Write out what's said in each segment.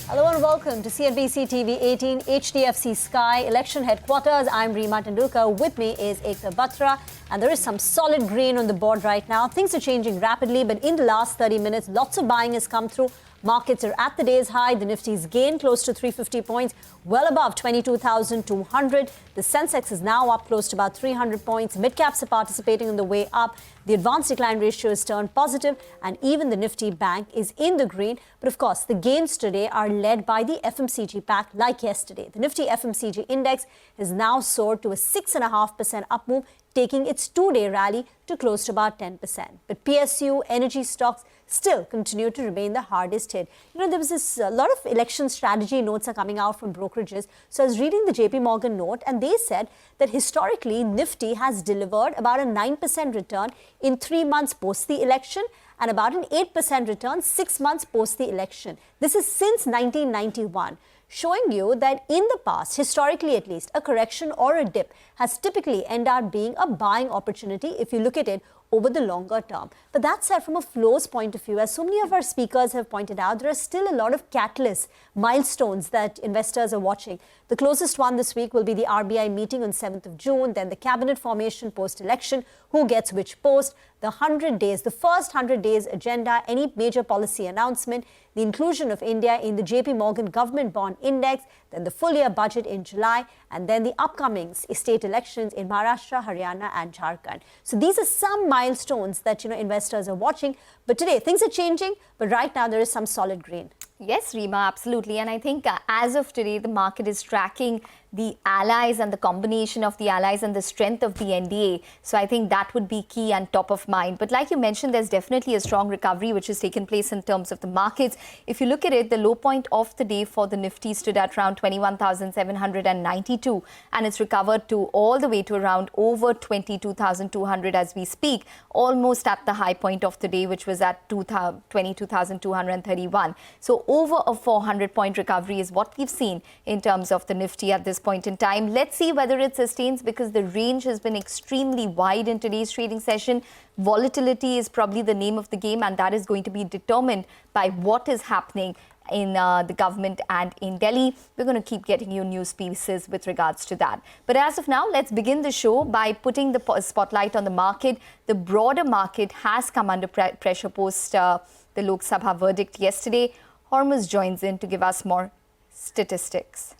Hello and welcome to CNBC TV 18 HDFC Sky Election Headquarters. I'm Reema Tendulkar. With me is Ekta Batra. And there is some solid green on the board right now. Things are changing rapidly, but in the last 30 minutes, lots of buying has come through. Markets are at the day's high. The Nifty's gained close to 350 points, well above 22,200. The Sensex is now up close to about 300 points. Mid-caps are participating on the way up. The advanced decline ratio has turned positive, and even the Nifty Bank is in the green. But of course, the gains today are led by the FMCG pack like yesterday. The Nifty FMCG index has now soared to a 6.5% up move, taking its two-day rally to close to about 10%. But PSU, energy stocks still continue to remain the hardest hit. You know, there was this a lot of election strategy notes are coming out from brokerages. So I was reading the JP Morgan note, and they said that historically Nifty has delivered about a 9% return in 3 months post the election and about an 8% return 6 months post the election. This is since 1991. Showing you that in the past, historically at least, a correction or a dip has typically ended up being a buying opportunity if you look at it over the longer term. But that said, from a flows point of view, as so many of our speakers have pointed out, there are still a lot of catalysts, milestones that investors are watching. The closest one this week will be the RBI meeting on 7th of June, then the cabinet formation post-election, who gets which post, the 100 days, the first 100 days agenda, any major policy announcement, the inclusion of India in the JP Morgan Government Bond Index, then the full year budget in July, and then the upcoming state elections in Maharashtra, Haryana and Jharkhand. So these are some milestones that, investors are watching. But today, things are changing, but right now there is some solid green. Yes, Reema, absolutely. And I think as of today, the market is tracking the allies and the combination of the allies and the strength of the NDA. So I think that would be key and top of mind. But like you mentioned, there's definitely a strong recovery which has taken place in terms of the markets. If you look at it, the low point of the day for the Nifty stood at around 21,792, and it's recovered to all the way to around over 22,200 as we speak, almost at the high point of the day, which was at 22,231. So over a 400-point recovery is what we've seen in terms of the Nifty at this point in time. Let's see whether it sustains, because the range has been extremely wide in today's trading session. Volatility is probably the name of the game, and that is going to be determined by what is happening in the government and in Delhi. We're going to keep getting you news pieces with regards to that. But as of now, let's begin the show by putting the spotlight on the market. The broader market has come under pressure post the Lok Sabha verdict yesterday. Hormuz joins in to give us more statistics.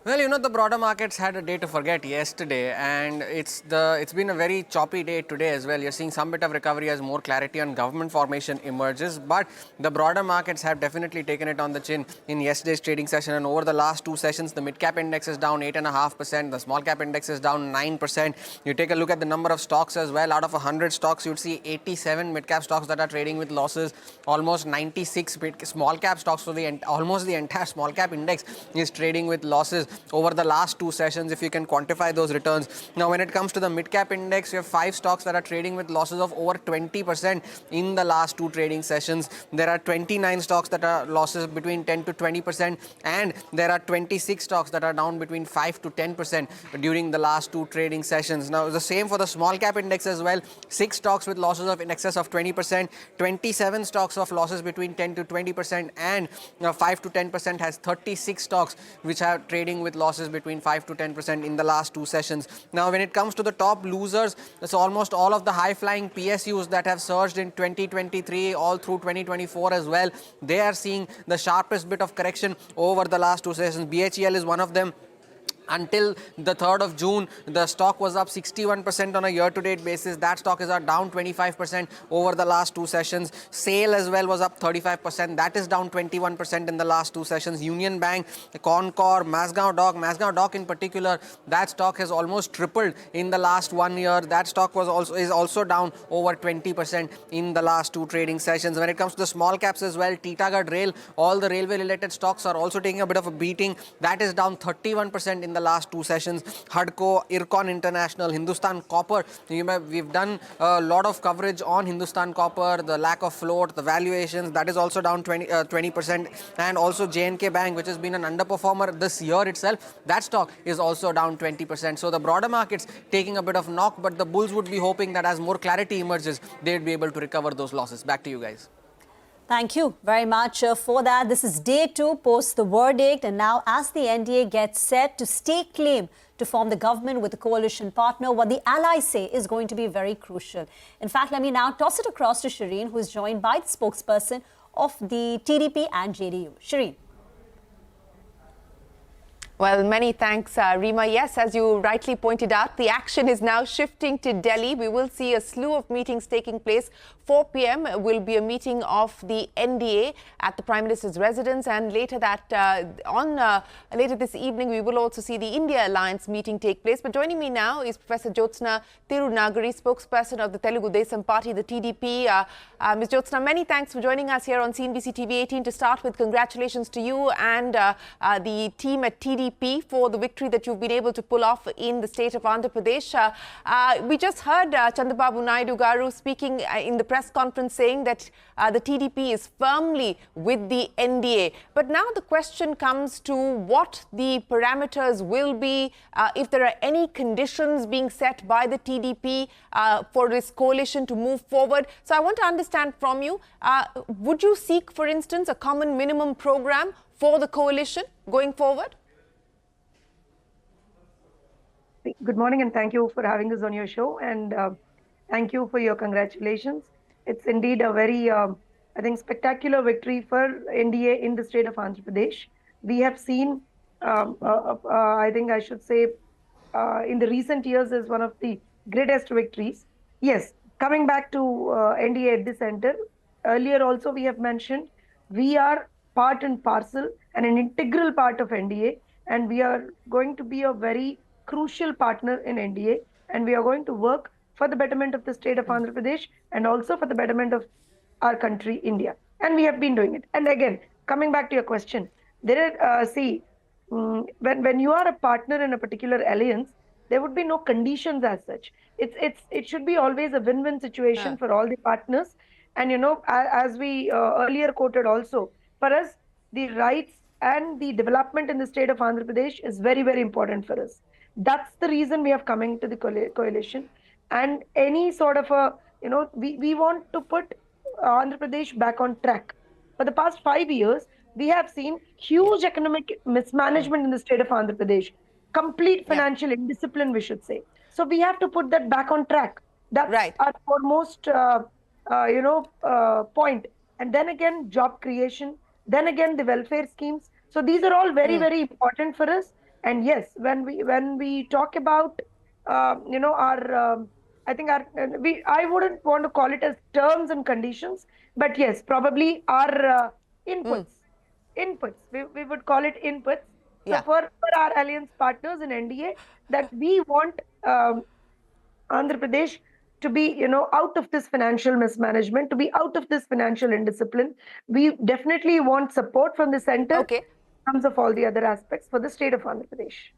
Well, the broader markets had a day to forget yesterday, and it's been a very choppy day today as well. You're seeing some bit of recovery as more clarity on government formation emerges, but the broader markets have definitely taken it on the chin in yesterday's trading session. And over the last two sessions, the mid-cap index is down 8.5%, the small-cap index is down 9%. You take a look at the number of stocks as well. Out of 100 stocks, you'd see 87 mid-cap stocks that are trading with losses, almost 96 small-cap stocks. So almost the entire small-cap index is trading with losses over the last two sessions, if you can quantify those returns. Now, when it comes to the mid-cap index, you have 5 stocks that are trading with losses of over 20% in the last two trading sessions. There are 29 stocks that are losses between 10 to 20%, and there are 26 stocks that are down between 5 to 10% during the last two trading sessions. Now, the same for the small-cap index as well. 6 stocks with losses of in excess of 20%, 27 stocks of losses between 10 to 20%, and 5 to 10% has 36 stocks which are trading with losses between 5 to 10% in the last two sessions. Now, when it comes to the top losers, it's almost all of the high-flying PSUs that have surged in 2023 all through 2024 as well. They are seeing the sharpest bit of correction over the last two sessions. BHEL is one of them. Until the 3rd of June, the stock was up 61% on a year-to-date basis. That stock is down 25% over the last two sessions. SAIL as well was up 35%. That is down 21% in the last two sessions. Union Bank, Concor, Mazagon Dock in particular, that stock has almost tripled in the last 1 year. That stock is also down over 20% in the last two trading sessions. When it comes to the small caps as well, Titagarh Rail, all the railway-related stocks are also taking a bit of a beating. That is down 31% in the last two sessions. HUDCO, Ircon International, Hindustan Copper. We've done a lot of coverage on Hindustan Copper, the lack of float, the valuations, that is also down 20%. And also JNK Bank, which has been an underperformer this year itself, that stock is also down 20%. So the broader markets taking a bit of knock, but the bulls would be hoping that as more clarity emerges, they'd be able to recover those losses. Back to you guys. Thank you very much for that. This is day 2 post the verdict, and now as the NDA gets set to stake claim to form the government with a coalition partner, what the allies say is going to be very crucial. In fact, let me now toss it across to Shireen, who is joined by the spokesperson of the TDP and JDU. Shireen. Well, many thanks, Reema. Yes, as you rightly pointed out, the action is now shifting to Delhi. We will see a slew of meetings taking place. 4 p.m. will be a meeting of the NDA at the Prime Minister's residence, and later later this evening, we will also see the India Alliance meeting take place. But joining me now is Professor Jyotsna Tirunagari, spokesperson of the Telugu Desam Party, the TDP. Ms. Jyotsna, many thanks for joining us here on CNBC TV 18. To start with, congratulations to you and the team at TDP for the victory that you've been able to pull off in the state of Andhra Pradesh. We just heard Chandrababu Naidu Garu speaking in the press conference saying that the TDP is firmly with the NDA. But now the question comes to what the parameters will be, if there are any conditions being set by the TDP for this coalition to move forward. So I want to understand from you, would you seek, for instance, a common minimum program for the coalition going forward? Good morning, and thank you for having us on your show, and thank you for your congratulations. It's indeed a very, I think, spectacular victory for NDA in the state of Andhra Pradesh. We have seen, I think I should say, in the recent years is one of the greatest victories. Yes, coming back to NDA at the center, earlier also we have mentioned, we are part and parcel and an integral part of NDA, and we are going to be a very crucial partner in NDA, and we are going to work for the betterment of the state of Andhra Pradesh and also for the betterment of our country, India. And we have been doing it. And again, coming back to your question, there are, when you are a partner in a particular alliance, there would be no conditions as such. It should be always a win-win situation for all the partners. And you know, as we earlier quoted also, for us, the rights and the development in the state of Andhra Pradesh is very, very important for us. That's the reason we have coming to the coalition. And any sort of a, you know, we want to put Andhra Pradesh back on track. For the past 5 years, we have seen huge economic mismanagement in the state of Andhra Pradesh, complete financial indiscipline, we should say. So we have to put that back on track. That's our foremost, point. And then again, job creation, then again, the welfare schemes. So these are all very, very important for us. And yes, when we talk about, I wouldn't want to call it as terms and conditions, but yes, probably our inputs. We would call it inputs. So for our alliance partners in NDA, that we want Andhra Pradesh to be, out of this financial mismanagement, to be out of this financial indiscipline. We definitely want support from the center in terms of all the other aspects for the state of Andhra Pradesh.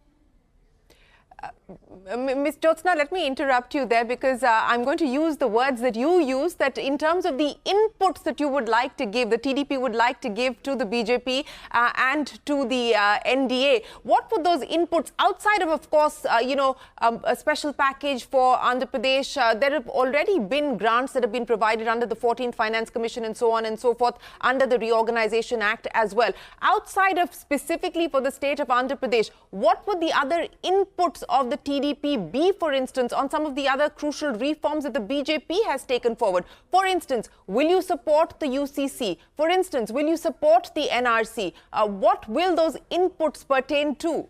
Ms. Jyotsna, let me interrupt you there because I'm going to use the words that you use, that in terms of the inputs that you would like to give, the TDP would like to give to the BJP and to the NDA. What would those inputs, outside of course, a special package for Andhra Pradesh? There have already been grants that have been provided under the 14th Finance Commission and so on and so forth, under the Reorganization Act as well. Outside of specifically for the state of Andhra Pradesh, what would the other inputs of the TDP be, for instance, on some of the other crucial reforms that the BJP has taken forward? For instance, will you support the UCC? For instance, will you support the NRC? What will those inputs pertain to?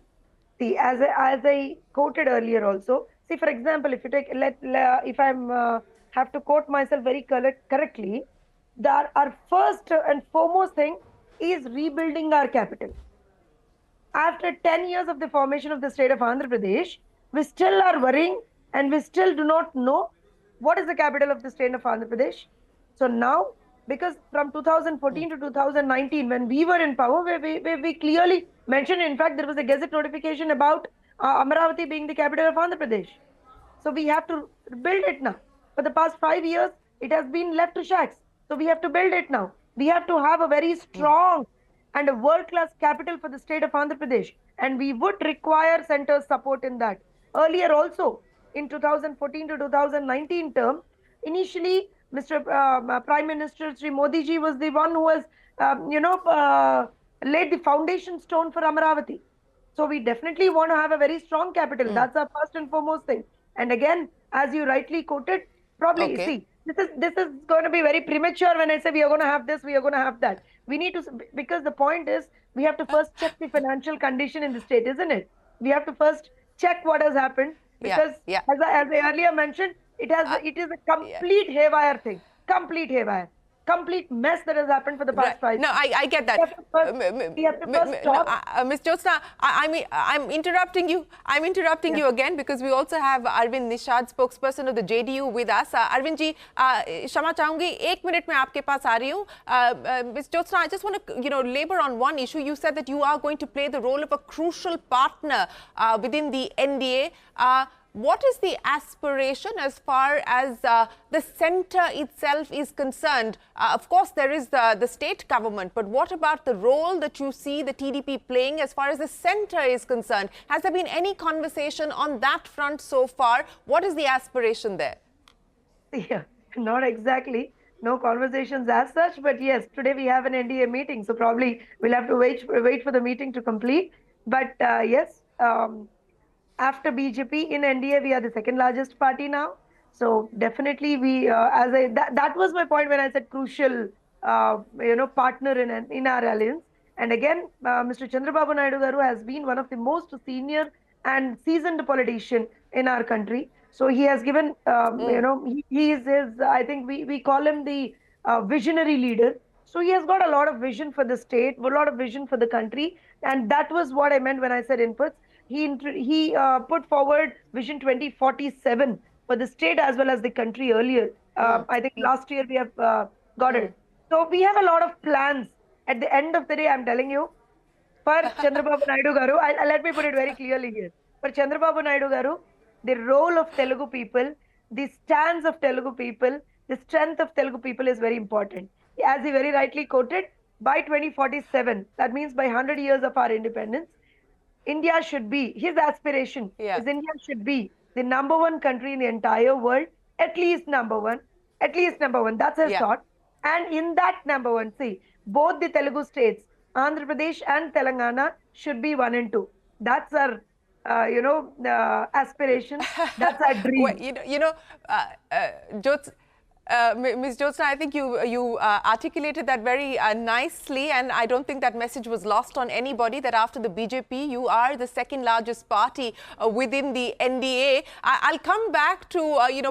See, as I quoted earlier also, see, for example, if you take, if I have to quote myself very correctly, our first and foremost thing is rebuilding our capital. After 10 years of the formation of the state of Andhra Pradesh, we still are worrying and we still do not know what is the capital of the state of Andhra Pradesh. So now, because from 2014 to 2019, when we were in power, where we clearly mentioned, in fact, there was a gazette notification about Amaravati being the capital of Andhra Pradesh. So we have to build it now. For the past 5 years, it has been left to shacks. So we have to build it now. We have to have a very strong and a world-class capital for the state of Andhra Pradesh. And we would require center's support in that. Earlier also, in 2014 to 2019 term, initially Mr. Prime Minister Sri Modi ji was the one who has, laid the foundation stone for Amaravati. So we definitely want to have a very strong capital. That's our first and foremost thing. And again, as you rightly quoted, probably Okay. see this is going to be very premature when I say we are going to have this, we are going to have that. We need to, because the point is we have to first check the financial condition in the state, isn't it? We have to first check what has happened, because yeah. as I earlier mentioned, it is a complete haywire thing, complete haywire. Complete mess that has happened for the past 5 years. No, I get that. We have to first stop. Ms. Jyotsna, I'm interrupting you. I'm interrupting you again because we also have Arvind Nishad, spokesperson of the JDU, with us. Arvind ji, क्षमा चाहूंगी, 1 minute में आपके पास आ रही हूँ. Ms. Jyotsna, I just want to labor on one issue. You said that you are going to play the role of a crucial partner within the NDA. What is the aspiration as far as the centre itself is concerned? Of course, there is the state government, but what about the role that you see the TDP playing as far as the centre is concerned? Has there been any conversation on that front so far? What is the aspiration there? Yeah, not exactly. No conversations as such, but yes, today we have an NDA meeting, so probably we'll have to wait for the meeting to complete. But yes, after BJP in NDA, we are the second largest party now. So definitely we, that was my point when I said crucial, partner in our alliance. And again, Mr. Chandrababu Naidu Garu has been one of the most senior and seasoned politician in our country. So he has given, he is his, I think we call him the visionary leader. So he has got a lot of vision for the state, a lot of vision for the country. And that was what I meant when I said inputs. He put forward Vision 2047 for the state as well as the country earlier. I think last year we have got it. So we have a lot of plans. At the end of the day, I'm telling you, for Chandrababu Naidu Garu, let me put it very clearly here. For Chandrababu Naidu Garu, the role of Telugu people, the stance of Telugu people, the strength of Telugu people is very important. As he very rightly quoted, by 2047, that means by 100 years of our independence, India should be, his aspiration is India should be the #1 country in the entire world, at least number one, that's his thought. And in that #1, see, both the Telugu states, Andhra Pradesh and Telangana, should be 1 and 2. That's our, aspiration, that's our dream. Well, Ms. Jyotsna, I think you articulated that very nicely, and I don't think that message was lost on anybody, that after the BJP, you are the second largest party within the NDA. I'll come back to,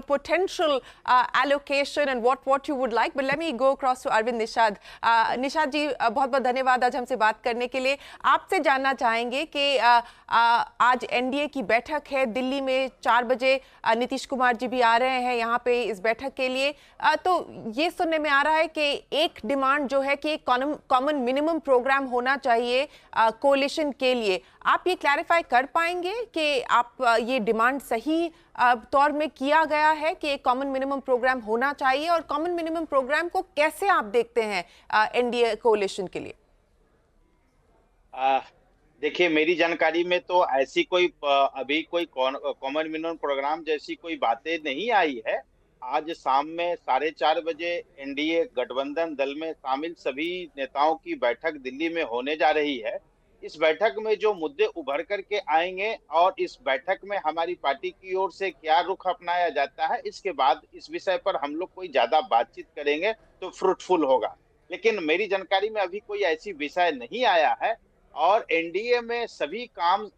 potential allocation and what you would like, but let me go across to Arvind Nishad. Nishad ji, बहुत-बहुत धन्यवाद आज हमसे बात करने के लिए. आपसे जानना चाहेंगे कि आज NDA की बैठक है दिल्ली में 4 बजे. नीतीश कुमार जी भी आ रहे हैं यहाँ पे इस बैठक के लिए. तो ये सुनने में आ रहा है कि एक डिमांड जो है कि एक कॉमन मिनिमम प्रोग्राम होना चाहिए कोलिशन के लिए. आप ये क्लैरिफाई कर पाएंगे कि आप ये डिमांड सही तौर में किया गया है कि एक कॉमन मिनिमम प्रोग्राम होना चाहिए, और कॉमन मिनिमम प्रोग्राम को कैसे आप देखते हैं एनडीए कोलिशन के लिए? देखिए, मेरी जानकारी में तो ऐसी कोई अभी कोई कॉमन मिनिमम प्रोग्राम जैसी कोई बातें नहीं आई है. आज शाम में 4:30 बजे एनडीए गठबंधन दल में शामिल सभी नेताओं की बैठक दिल्ली में होने जा रही है. इस बैठक में जो मुद्दे उभर करके आएंगे और इस बैठक में हमारी पार्टी की ओर से क्या रुख अपनाया जाता है, इसके बाद इस विषय पर हम लोग कोई ज्यादा बातचीत करेंगे तो फ्रूटफुल होगा. लेकिन मेरी जानकारी में अभी कोई ऐसी विषय नहीं आया है, और एनडीए में सभी काम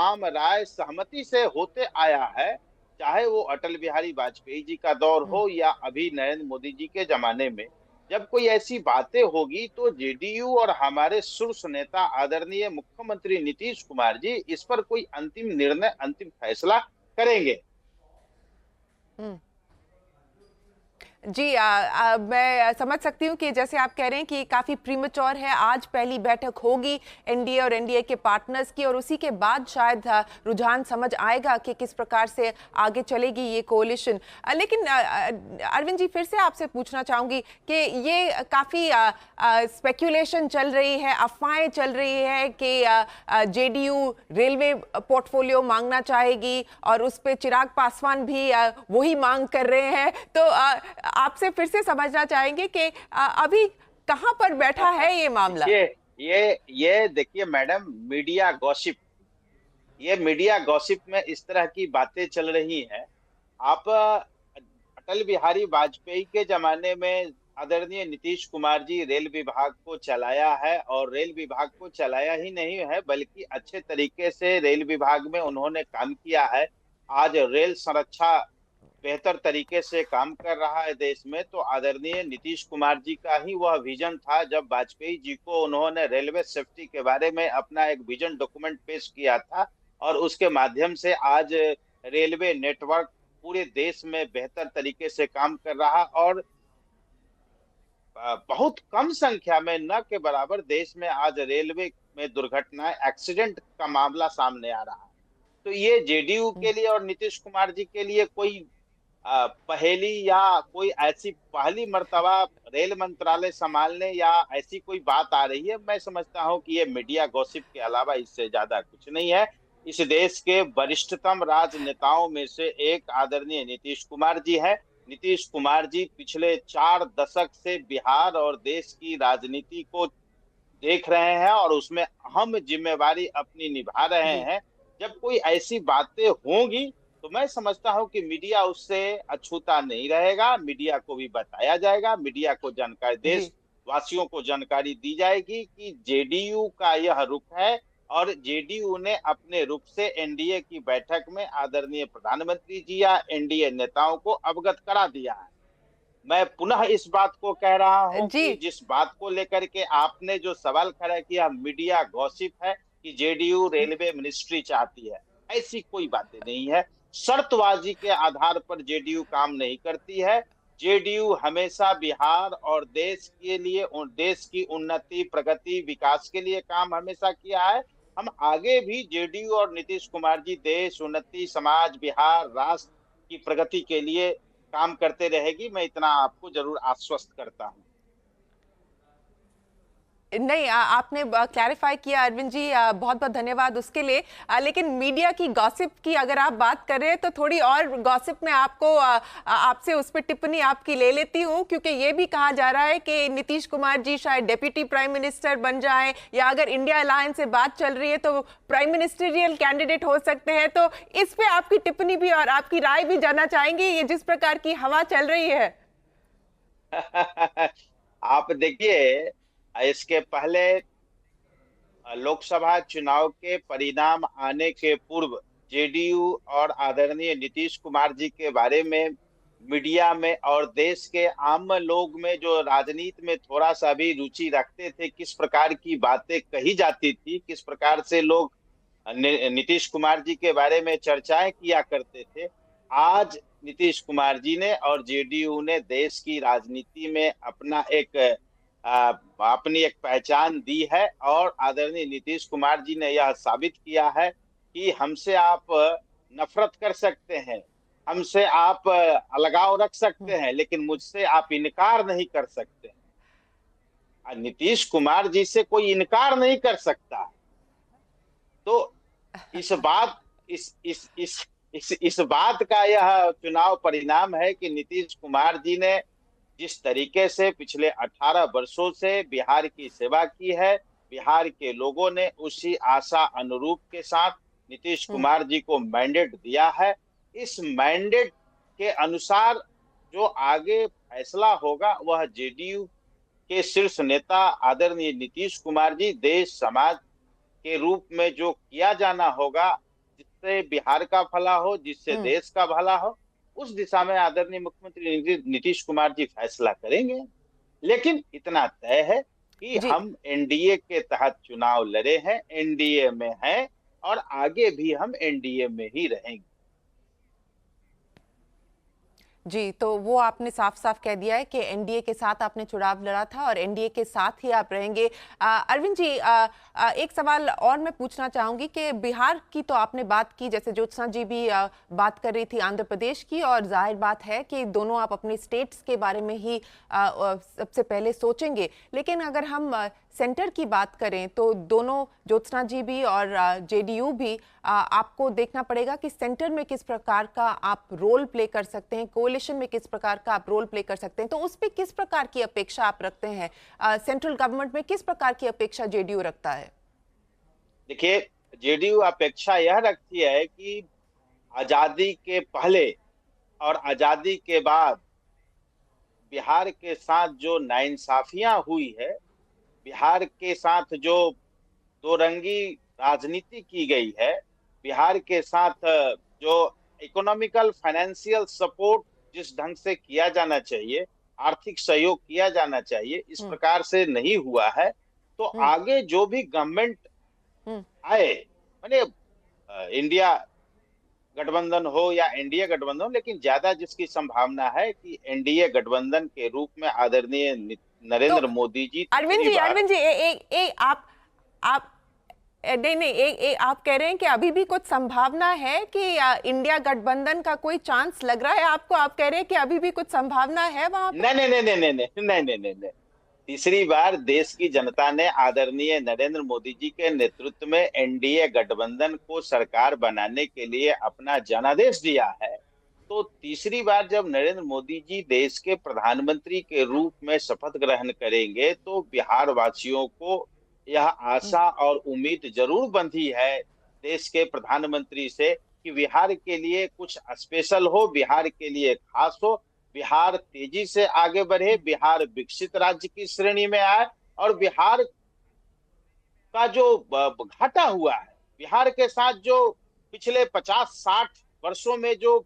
आम राय सहमति से होते आया है, चाहे वो अटल बिहारी वाजपेयी जी का दौर हो या अभी नरेंद्र मोदी जी के जमाने में. जब कोई ऐसी बातें होगी तो जेडीयू और हमारे शीर्ष नेता आदरणीय मुख्यमंत्री नीतीश कुमार जी इस पर कोई अंतिम निर्णय, अंतिम फैसला करेंगे. जी, मैं समझ सकती हूँ कि जैसे आप कह रहे हैं कि काफ़ी प्रीमेच्योर है. आज पहली बैठक होगी एनडीए और एनडीए के पार्टनर्स की, और उसी के बाद शायद रुझान समझ आएगा कि किस प्रकार से आगे चलेगी ये कोलिशन. लेकिन अरविंद जी, फिर से आपसे पूछना चाहूँगी कि ये काफ़ी स्पेक्यूलेशन चल रही है, अफवाहें चल रही है कि जेडीयू रेलवे पोर्टफोलियो मांगना चाहेगी और उस पर चिराग पासवान भी वही मांग कर रहे हैं. तो आपसे फिर से समझना चाहेंगे कि अभी कहां पर बैठा है ये मामला? ये देखिए मैडम, मीडिया गॉसिप, ये मीडिया गॉसिप में इस तरह की बातें चल रही हैं। आप अटल बिहारी वाजपेयी के जमाने में आदरणीय नीतीश कुमार जी रेल विभाग को चलाया है, और रेल विभाग को चलाया ही नहीं है बल्कि अच्छे तरीके से रेल विभाग में उन्होंने काम किया है। आज रेल संरक्षा बेहतर तरीके से काम कर रहा है देश में, तो आदरणीय नीतीश कुमार जी का ही वह विजन था। जब वाजपेयी जी को उन्होंने रेलवे सेफ्टी के बारे में अपना एक विजन डॉक्यूमेंट पेश किया था, और उसके माध्यम से आज रेलवे नेटवर्क पूरे देश में बेहतर तरीके से काम कर रहा, और बहुत कम संख्या में, न के बराबर देश में आज रेलवे में दुर्घटनाएं, एक्सीडेंट का मामला सामने आ रहा है। तो ये जेडीयू के लिए और नीतीश कुमार जी के लिए कोई पहेली या कोई ऐसी पहली मर्तबा रेल मंत्रालय संभालने या ऐसी कोई बात आ रही है। मैं समझता हूं कि ये मीडिया गॉसिप के अलावा इससे ज्यादा कुछ नहीं है। इस देश के वरिष्ठतम राजनेताओं में से एक आदरणीय नीतीश कुमार जी है। नीतीश कुमार जी पिछले 4 दशक से बिहार और देश की राजनीति को देख रहे हैं और उसमें अहम जिम्मेवारी अपनी निभा रहे हैं। जब कोई ऐसी बातें होंगी तो मैं समझता हूं कि मीडिया उससे अछूता नहीं रहेगा। मीडिया को भी बताया जाएगा, मीडिया को जानकारी, देश वासियों को जानकारी दी जाएगी कि जेडीयू का यह रुख है, और जेडीयू ने अपने रुख से एनडीए की बैठक में आदरणीय प्रधानमंत्री जी या एनडीए नेताओं को अवगत करा दिया है। मैं पुनः इस बात को कह रहा हूं कि जिस बात को लेकर के आपने जो सवाल खड़ा किया, मीडिया गॉसिप है कि जेडीयू रेलवे मिनिस्ट्री चाहती है, ऐसी कोई बातें नहीं है। शर्तबाजी के आधार पर जेडीयू काम नहीं करती है। जेडीयू हमेशा बिहार और देश के लिए, देश की उन्नति, प्रगति, विकास के लिए काम हमेशा किया है। हम आगे भी जेडीयू और नीतीश कुमार जी देश, उन्नति, समाज, बिहार, राष्ट्र की प्रगति के लिए काम करते रहेगी। मैं इतना आपको जरूर आश्वस्त करता हूं। नहीं, आपने क्लैरिफाई किया अरविंद जी, बहुत बहुत धन्यवाद उसके लिए। लेकिन मीडिया की गॉसिप की अगर आप बात कर रहे हैं तो थोड़ी और गॉसिप में आपको आपसे उस पर टिप्पणी आपकी ले लेती हूं, क्योंकि ये भी कहा जा रहा है कि नीतीश कुमार जी शायद डेप्यूटी प्राइम मिनिस्टर बन जाए, या अगर इंडिया अलायंस से बात चल रही है तो प्राइम मिनिस्टरियल कैंडिडेट हो सकते हैं। तो इस पे आपकी टिप्पणी भी और आपकी राय भी जानना चाहेंगे, ये जिस प्रकार की हवा चल रही है। आप देखिए, इसके पहले लोकसभा चुनाव के परिणाम आने के पूर्व जेडीयू और आदरणीय नीतीश कुमार जी के बारे में मीडिया में और देश के आम लोग में, जो राजनीति में थोड़ा सा भी रुचि रखते थे, किस प्रकार की बातें कही जाती थी, किस प्रकार से लोग नीतीश कुमार जी के बारे में चर्चाएं किया करते थे। आज नीतीश कुमार जी ने और जेडीयू ने देश की राजनीति में अपनी एक पहचान दी है, और आदरणीय नीतीश कुमार जी ने यह साबित किया है कि हमसे आप नफरत कर सकते हैं, हमसे आप अलगाव रख सकते हैं, लेकिन मुझसे आप इनकार नहीं कर सकते। नीतीश कुमार जी से कोई इनकार नहीं कर सकता। तो इस बात का यह चुनाव परिणाम है कि नीतीश कुमार जी ने जिस तरीके से पिछले 18 वर्षों से बिहार की सेवा की है, बिहार के लोगों ने उसी आशा अनुरूप के साथ नीतीश कुमार जी को मैंडेट दिया है। इस मैंडेट के अनुसार जो आगे फैसला होगा वह जेडीयू के शीर्ष नेता आदरणीय नीतीश कुमार जी, देश समाज के रूप में जो किया जाना होगा, जिससे बिहार का भला हो, जिससे देश का भला हो, उस दिशा में आदरणीय मुख्यमंत्री नीतीश कुमार जी फैसला करेंगे। लेकिन इतना तय है कि हम एनडीए के तहत चुनाव लड़े हैं, एनडीए में हैं, और आगे भी हम एनडीए में ही रहेंगे। जी, तो वो आपने साफ साफ कह दिया है कि एनडीए के साथ आपने चुनाव लड़ा था और एनडीए के साथ ही आप रहेंगे। अरविंद जी, एक सवाल और मैं पूछना चाहूंगी कि बिहार की तो आपने बात की, जैसे ज्योत्सना जी भी बात कर रही थी आंध्र प्रदेश की, और जाहिर बात है कि दोनों आप अपने स्टेट्स के बारे में ही सबसे पहले सोचेंगे। लेकिन अगर हम सेंटर की बात करें तो दोनों ज्योत्सना जी भी और जेडीयू भी, आपको देखना पड़ेगा कि सेंटर में किस प्रकार का आप रोल प्ले कर सकते हैं, कोalition में किस प्रकार का आप रोल प्ले कर सकते हैं। तो उस पर किस प्रकार की अपेक्षा आप रखते हैं? सेंट्रल गवर्नमेंट में किस प्रकार की अपेक्षा जेडीयू रखता है? देखिए, जेडीयू अपेक्षा यह रखती है कि आजादी के पहले और आजादी के बाद बिहार के साथ जो नाइंसाफियां हुई है, बिहार के साथ जो दो रंगी राजनीति की गई है, बिहार के साथ जो इकोनॉमिकल फाइनेंशियल सपोर्ट जिस ढंग से किया जाना चाहिए, आर्थिक सहयोग किया जाना चाहिए, इस प्रकार से नहीं हुआ है। तो आगे जो भी गवर्नमेंट आए, माने इंडिया गठबंधन हो या एनडीए गठबंधन हो, लेकिन ज्यादा जिसकी संभावना है कि एनडीए गठबंधन के रूप में आदरणीय नरेंद्र मोदी जी। अरविंद जी आप नहीं, आप कह रहे हैं कि अभी भी कुछ संभावना है कि इंडिया गठबंधन का कोई चांस लग रहा है आपको? आप कह रहे हैं कि अभी भी कुछ संभावना है वहां पे? नहीं। तीसरी बार देश की जनता ने आदरणीय नरेंद्र मोदी जी के नेतृत्व में एनडीए गठबंधन को सरकार बनाने के लिए अपना जनादेश दिया है। तो तीसरी बार जब नरेंद्र मोदी जी देश के प्रधानमंत्री के रूप में शपथ ग्रहण करेंगे, तो बिहार वासियों को यह आशा और उम्मीद जरूर बंधी है देश के प्रधानमंत्री से कि बिहार के लिए कुछ स्पेशल हो, बिहार के लिए खास हो, बिहार तेजी से आगे बढ़े, बिहार विकसित राज्य की श्रेणी में आए और बिहार का जो घाटा हुआ है, बिहार के साथ जो पिछले 50-60 वर्षों में जो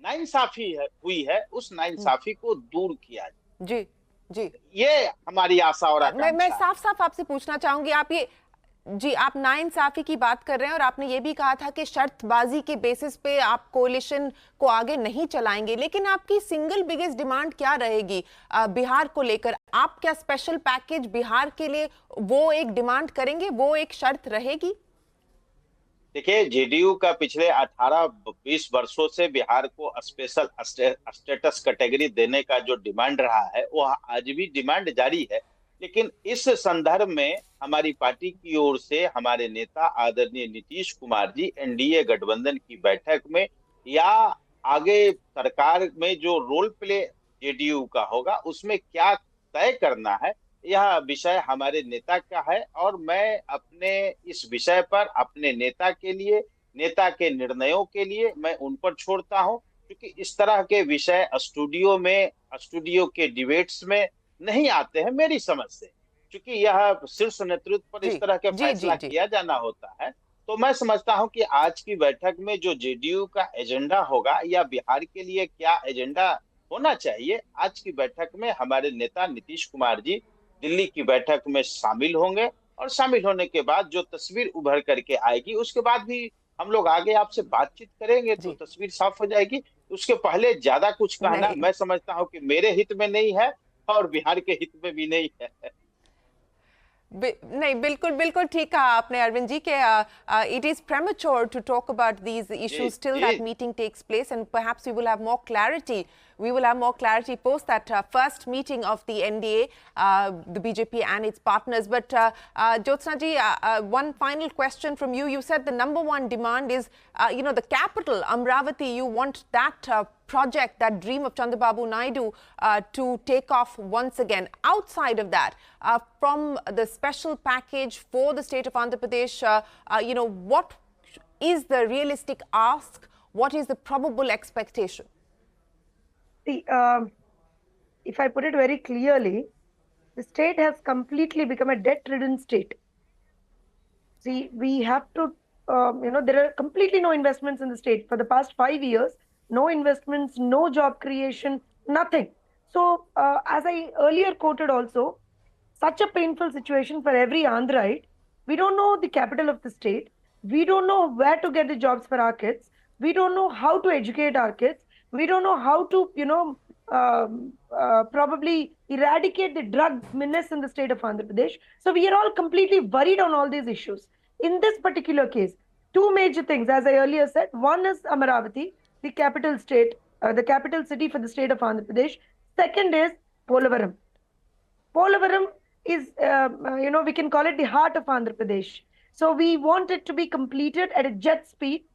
नाइंसाफी हुई है, उस नाइंसाफी को दूर किया जाए। जी, ये हमारी आशा और आकांक्षा। मैं साफ आपसे पूछना चाहूंगी, आप नाइंसाफी की बात कर रहे हैं और आपने ये भी कहा था कि शर्तबाजी के बेसिस पे आप कोalition को आगे नहीं चलाएंगे, लेकिन आपकी सिंगल बिगेस्ट डिमांड क्या रहेगी बिहार को लेकर? आप क्या स्पेशल पैकेज बिहार के लिए वो एक डिमांड करेंगे, वो एक शर्त रहेगी? देखिए, जेडीयू का पिछले 18-20 वर्षों से बिहार को स्पेशल स्टेटस कैटेगरी देने का जो डिमांड रहा है, वो आज भी डिमांड जारी है। लेकिन इस संदर्भ में हमारी पार्टी की ओर से हमारे नेता आदरणीय नीतीश कुमार जी एनडीए गठबंधन की बैठक में या आगे सरकार में जो रोल प्ले जेडीयू का होगा, उसमें क्या तय करना है, यह विषय हमारे नेता का है। और मैं अपने इस विषय पर अपने नेता के लिए, नेता के निर्णयों के लिए मैं उन पर छोड़ता हूं, क्योंकि इस तरह के विषय स्टूडियो के डिबेट्स में नहीं आते हैं मेरी समझ से, क्योंकि यह शीर्ष नेतृत्व पर इस तरह के फैसला किया जाना होता है। तो मैं समझता हूं कि आज की बैठक में जो जेडीयू का एजेंडा होगा या बिहार के लिए क्या एजेंडा होना चाहिए, आज की बैठक में हमारे नेता नीतीश कुमार जी दिल्ली की बैठक में शामिल होंगे और शामिल होने के बाद जो तस्वीर उभर करके आएगी, उसके बाद भी हम लोग आगे आपसे बातचीत करेंगे, तो तस्वीर साफ हो जाएगी। उसके पहले ज्यादा कुछ कहना मैं समझता हूं कि मेरे हित में नहीं है और बिहार के हित में भी नहीं है। नहीं, बिल्कुल ठीक कहा आपने अरविंद जी के it is premature to talk about these issues till that meeting takes place, and perhaps we will have more clarity. We will have more clarity post that first meeting of the NDA, the BJP and its partners. But Jyotsna ji, one final question from you. You said the number one demand is, the capital, Amravati. You want that project, that dream of Chandrababu Naidu to take off once again. Outside of that, from the special package for the state of Andhra Pradesh, what is the realistic ask? What is the probable expectation? See, if I put it very clearly, the state has completely become a debt-ridden state. See, we have to, there are completely no investments in the state. For the past 5 years, no investments, no job creation, nothing. So, as I earlier quoted also, such a painful situation for every Andhraite. We don't know the capital of the state. We don't know where to get the jobs for our kids. We don't know how to educate our kids. We don't know how to, probably eradicate the drug menace in the state of Andhra Pradesh. So we are all completely worried on all these issues. In this particular case, two major things, as I earlier said. One is Amaravati, the capital state, the capital city for the state of Andhra Pradesh. Second is Polavaram. Polavaram is, we can call it the heart of Andhra Pradesh. So we want it to be completed at a jet speed.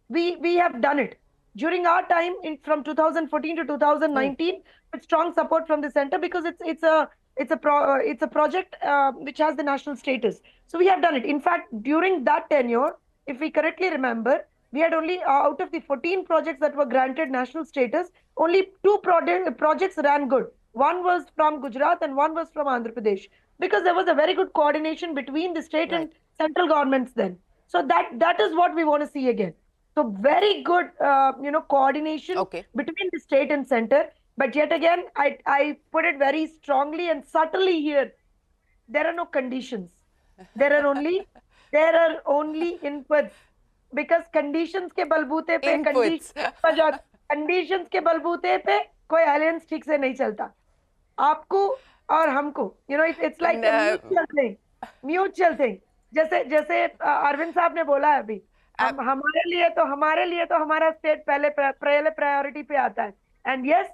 We have done it during our time from 2014 to 2019 with strong support from the center, because it's a project which has the national status. So we have done it. In fact, during that tenure, if we correctly remember, we had only out of the 14 projects that were granted national status, only two projects ran good. One was from Gujarat and one was from Andhra Pradesh, because there was a very good coordination between the state and central governments then. So that is what we want to see again. So very good, coordination between the state and center. But yet again, I put it very strongly and subtly here. There are no conditions. There are only inputs. Because conditions के बलबूते पे conditions के बलबूते पे कोई alliance ठीक से नहीं चलता. आपको और हमको, it's like a mutual thing. जैसे अरविंद साहब ने बोला है अभी, हमारे लिए तो हमारा स्टेट पहले प्रायोरिटी पे आता है. And yes,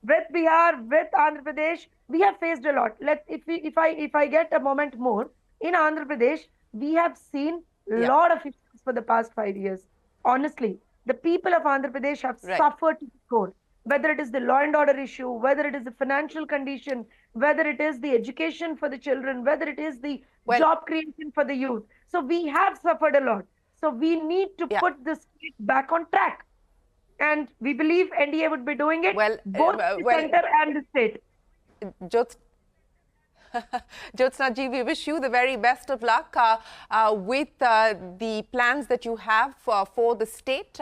with Bihar, with Andhra Pradesh, we have faced a lot. If I get a moment more, in Andhra Pradesh, we have seen a lot of issues for the past 5 years. Honestly, the people of Andhra Pradesh have suffered to the core. Whether it is the law and order issue, whether it is the financial condition, whether it is the education for the children, whether it is the job creation for the youth. So we have suffered a lot. So we need to put this state back on track. And we believe NDA would be doing it, both the center and the state. Jyotsna ji, we wish you the very best of luck with the plans that you have for the state,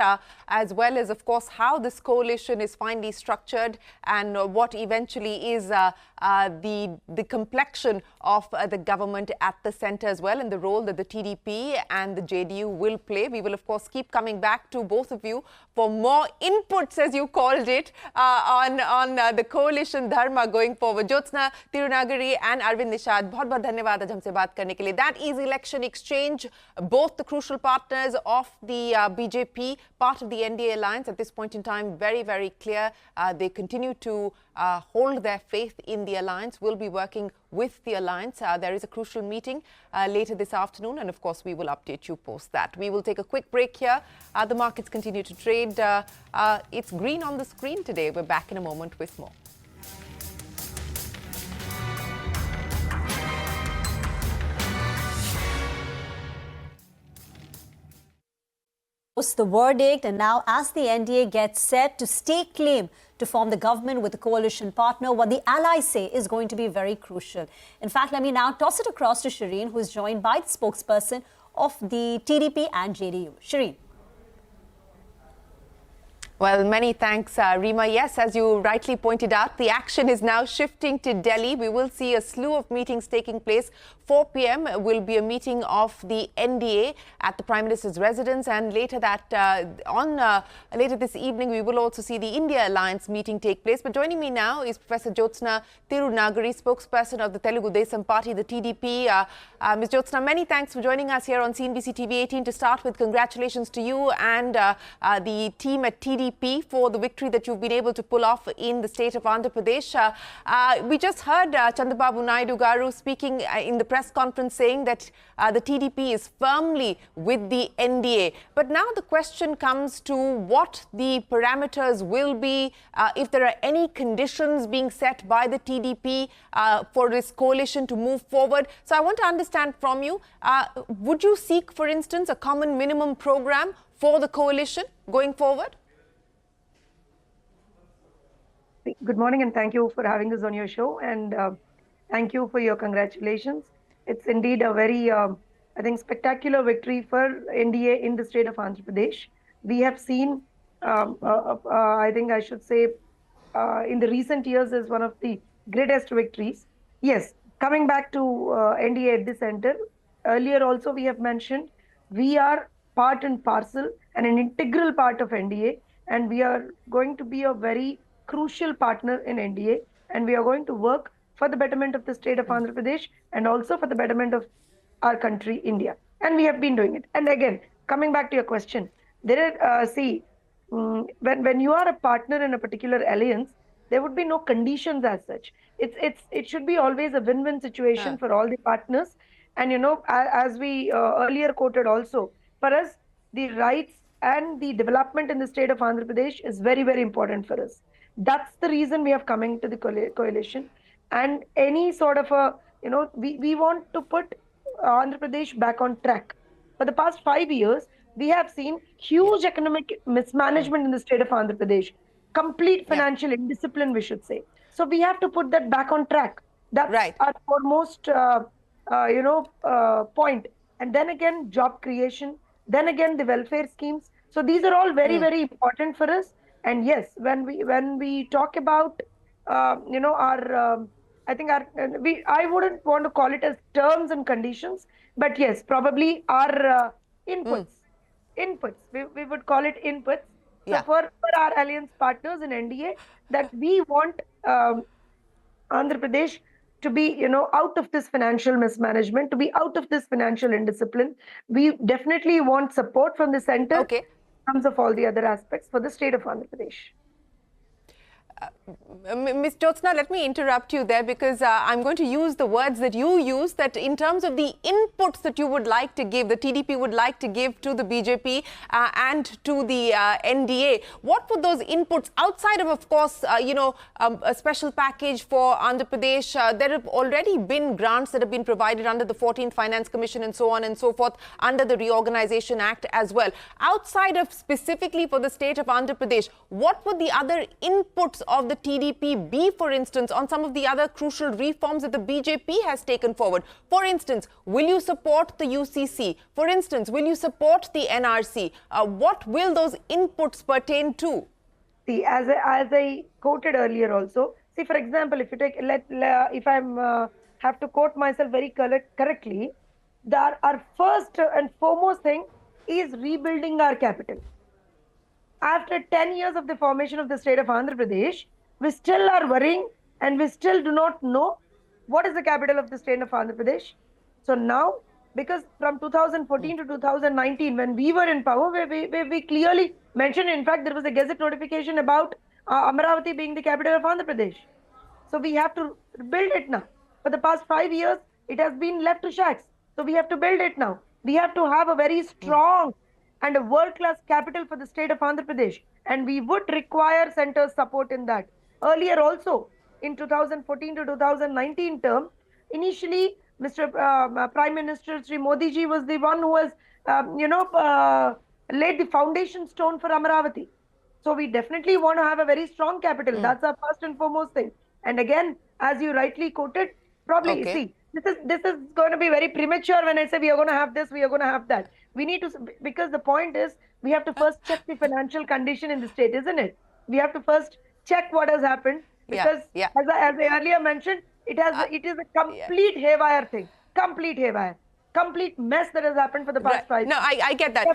as well as, of course, how this coalition is finally structured and what eventually is the complexion of the government at the center as well, and the role that the TDP and the JDU will play. We will, of course, keep coming back to both of you for more inputs, as you called it, on the coalition dharma going forward. Jyotsna Tirunagari and Arvind Nishad, बहुत-बहुत धन्यवाद आज हमसे बात करने के लिए. That is Election Exchange, both the crucial partners of the BJP, part of the NDA alliance at this point in time, very, very clear. They continue to hold their faith in the alliance, will be working with the alliance. There is a crucial meeting later this afternoon, and of course we will update you post that. We will take a quick break here. The markets continue to trade. It's green on the screen today. We're back in a moment with more. The verdict, and now as the NDA gets set to stake claim to form the government with a coalition partner, what the allies say is going to be very crucial. In fact, let me now toss it across to Shireen, who is joined by the spokesperson of the TDP and JDU. Shireen. Well, many thanks, Rima. Yes, as you rightly pointed out, the action is now shifting to Delhi. We will see a slew of meetings taking place. 4 p.m. will be a meeting of the NDA at the Prime Minister's residence, and later later this evening, we will also see the India Alliance meeting take place. But joining me now is Professor Jyotsna Tirunagari, spokesperson of the Telugu Desam Party, the TDP. Ms. Jyotsna, many thanks for joining us here on CNBC TV 18. To start with, congratulations to you and the team at TDP for the victory that you've been able to pull off in the state of Andhra Pradesh. We just heard Chandrababu Naidu Garu speaking in the press conference saying that the TDP is firmly with the NDA. But now the question comes to what the parameters will be, if there are any conditions being set by the TDP for this coalition to move forward. So I want to understand from you, would you seek, for instance, a common minimum program for the coalition going forward? Good morning, and thank you for having us on your show, and thank you for your congratulations. It's indeed a very, I think, spectacular victory for NDA in the state of Andhra Pradesh. We have seen, I think I should say, in the recent years is one of the greatest victories. Yes, coming back to NDA at the center, earlier also we have mentioned, we are part and parcel and an integral part of NDA, and we are going to be a very crucial partner in NDA, and we are going to work for the betterment of the state of Andhra Pradesh and also for the betterment of our country, India. And we have been doing it. And again, coming back to your question, there are, when you are a partner in a particular alliance, there would be no conditions as such. It should be always a win-win situation for all the partners. And as we earlier quoted also, for us, the rights and the development in the state of Andhra Pradesh is very, very important for us. That's the reason we have coming to the coalition. And any sort of we want to put Andhra Pradesh back on track. For the past 5 years, we have seen huge economic mismanagement in the state of Andhra Pradesh, complete financial indiscipline, we should say. So we have to put that back on track. That's Right. our foremost, point. And then again, job creation. Then again, the welfare schemes. So these are all very, very important for us. And yes, when we talk about, our I think I wouldn't want to call it as terms and conditions, but yes, probably our inputs. We would call it inputs. So Yeah. for our alliance partners in NDA, that we want Andhra Pradesh to be, out of this financial mismanagement, to be out of this financial indiscipline. We definitely want support from the center Okay. in terms of all the other aspects for the state of Andhra Pradesh. Ms. Jyotsna, let me interrupt you there because I'm going to use the words that you use, that in terms of the inputs that you would like to give, the TDP would like to give to the BJP and to the NDA. What would those inputs, outside of course, a special package for Andhra Pradesh? There have already been grants that have been provided under the 14th Finance Commission and so on and so forth, under the Reorganization Act as well. Outside of specifically for the state of Andhra Pradesh, what would the other inputs of the TDP be, for instance, on some of the other crucial reforms that the BJP has taken forward? For instance, will you support the UCC? For instance, will you support the NRC? What will those inputs pertain to? See, as I quoted earlier also, see, for example, if you take, if I'm have to quote myself very correctly, our first and foremost thing is rebuilding our capital. After 10 years of the formation of the state of Andhra Pradesh, we still are worrying and we still do not know what is the capital of the state of Andhra Pradesh. So now, because from 2014 to 2019, when we were in power, we clearly mentioned, in fact, there was a gazette notification about Amaravati being the capital of Andhra Pradesh. So we have to build it now. For the past 5 years, it has been left to shacks. So we have to build it now. We have to have a very strong and a world-class capital for the state of Andhra Pradesh. And we would require center's support in that. Earlier also, in 2014 to 2019 term, initially, Mr. Prime Minister Sri Modi ji was the one who has, laid the foundation stone for Amaravati. So we definitely want to have a very strong capital. That's our first and foremost thing. And again, as you rightly quoted, probably, see, this is going to be very premature when I say we are going to have this, we are going to have that. We need to, because the point is, we have to first check the financial condition in the state, isn't it? We have to first check what has happened, because as I earlier mentioned, it is a complete haywire thing, complete haywire. Complete mess that has happened for the past 5 years. No, I get that.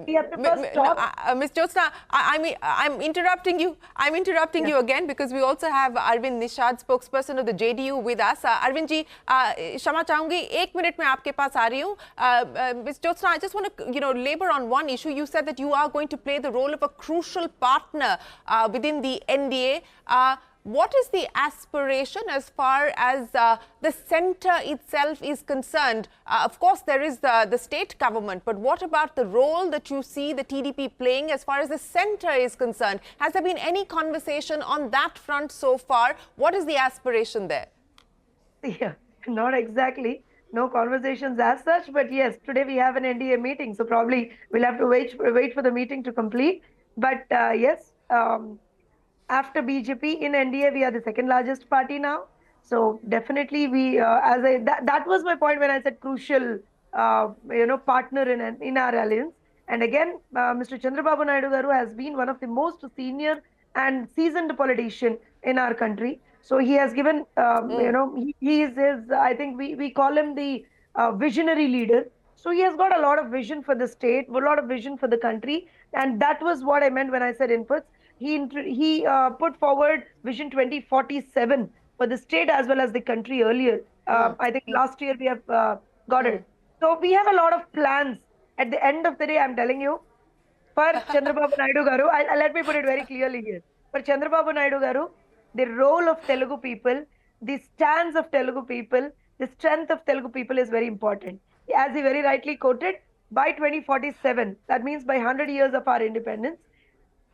We have to first stop. Ms. Jyotsna, I'm interrupting you. I'm interrupting you again because we also have Arvind Nishad, spokesperson of the JDU, with us. Arvind ji, क्षमा चाहूंगी, 1 minute में आपके पास आ रही हूँ. Ms. Jyotsna, I just want to labor on one issue. You said that you are going to play the role of a crucial partner within the NDA. What is the aspiration as far as the centre itself is concerned? Of course, there is the state government, but what about the role that you see the TDP playing as far as the centre is concerned? Has there been any conversation on that front so far? What is the aspiration there? Yeah, not exactly. No conversations as such, but yes, today we have an NDA meeting, so probably we'll have to wait for the meeting to complete. But yes, after BJP in NDA, we are the second largest party now. So definitely we, that was my point when I said crucial, partner in our alliance. And again, Mr. Chandrababu Naidu Garu has been one of the most senior and seasoned politician in our country. So he has given, he is his, I think we call him the visionary leader. So he has got a lot of vision for the state, a lot of vision for the country. And that was what I meant when I said inputs. He put forward Vision 2047 for the state as well as the country earlier. I think last year we have got it. So we have a lot of plans. At the end of the day, I'm telling you, for Chandrababu Naidu Garu, let me put it very clearly here. For Chandrababu Naidu Garu, the role of Telugu people, the stance of Telugu people, the strength of Telugu people is very important. As he very rightly quoted, by 2047, that means by 100 years of our independence,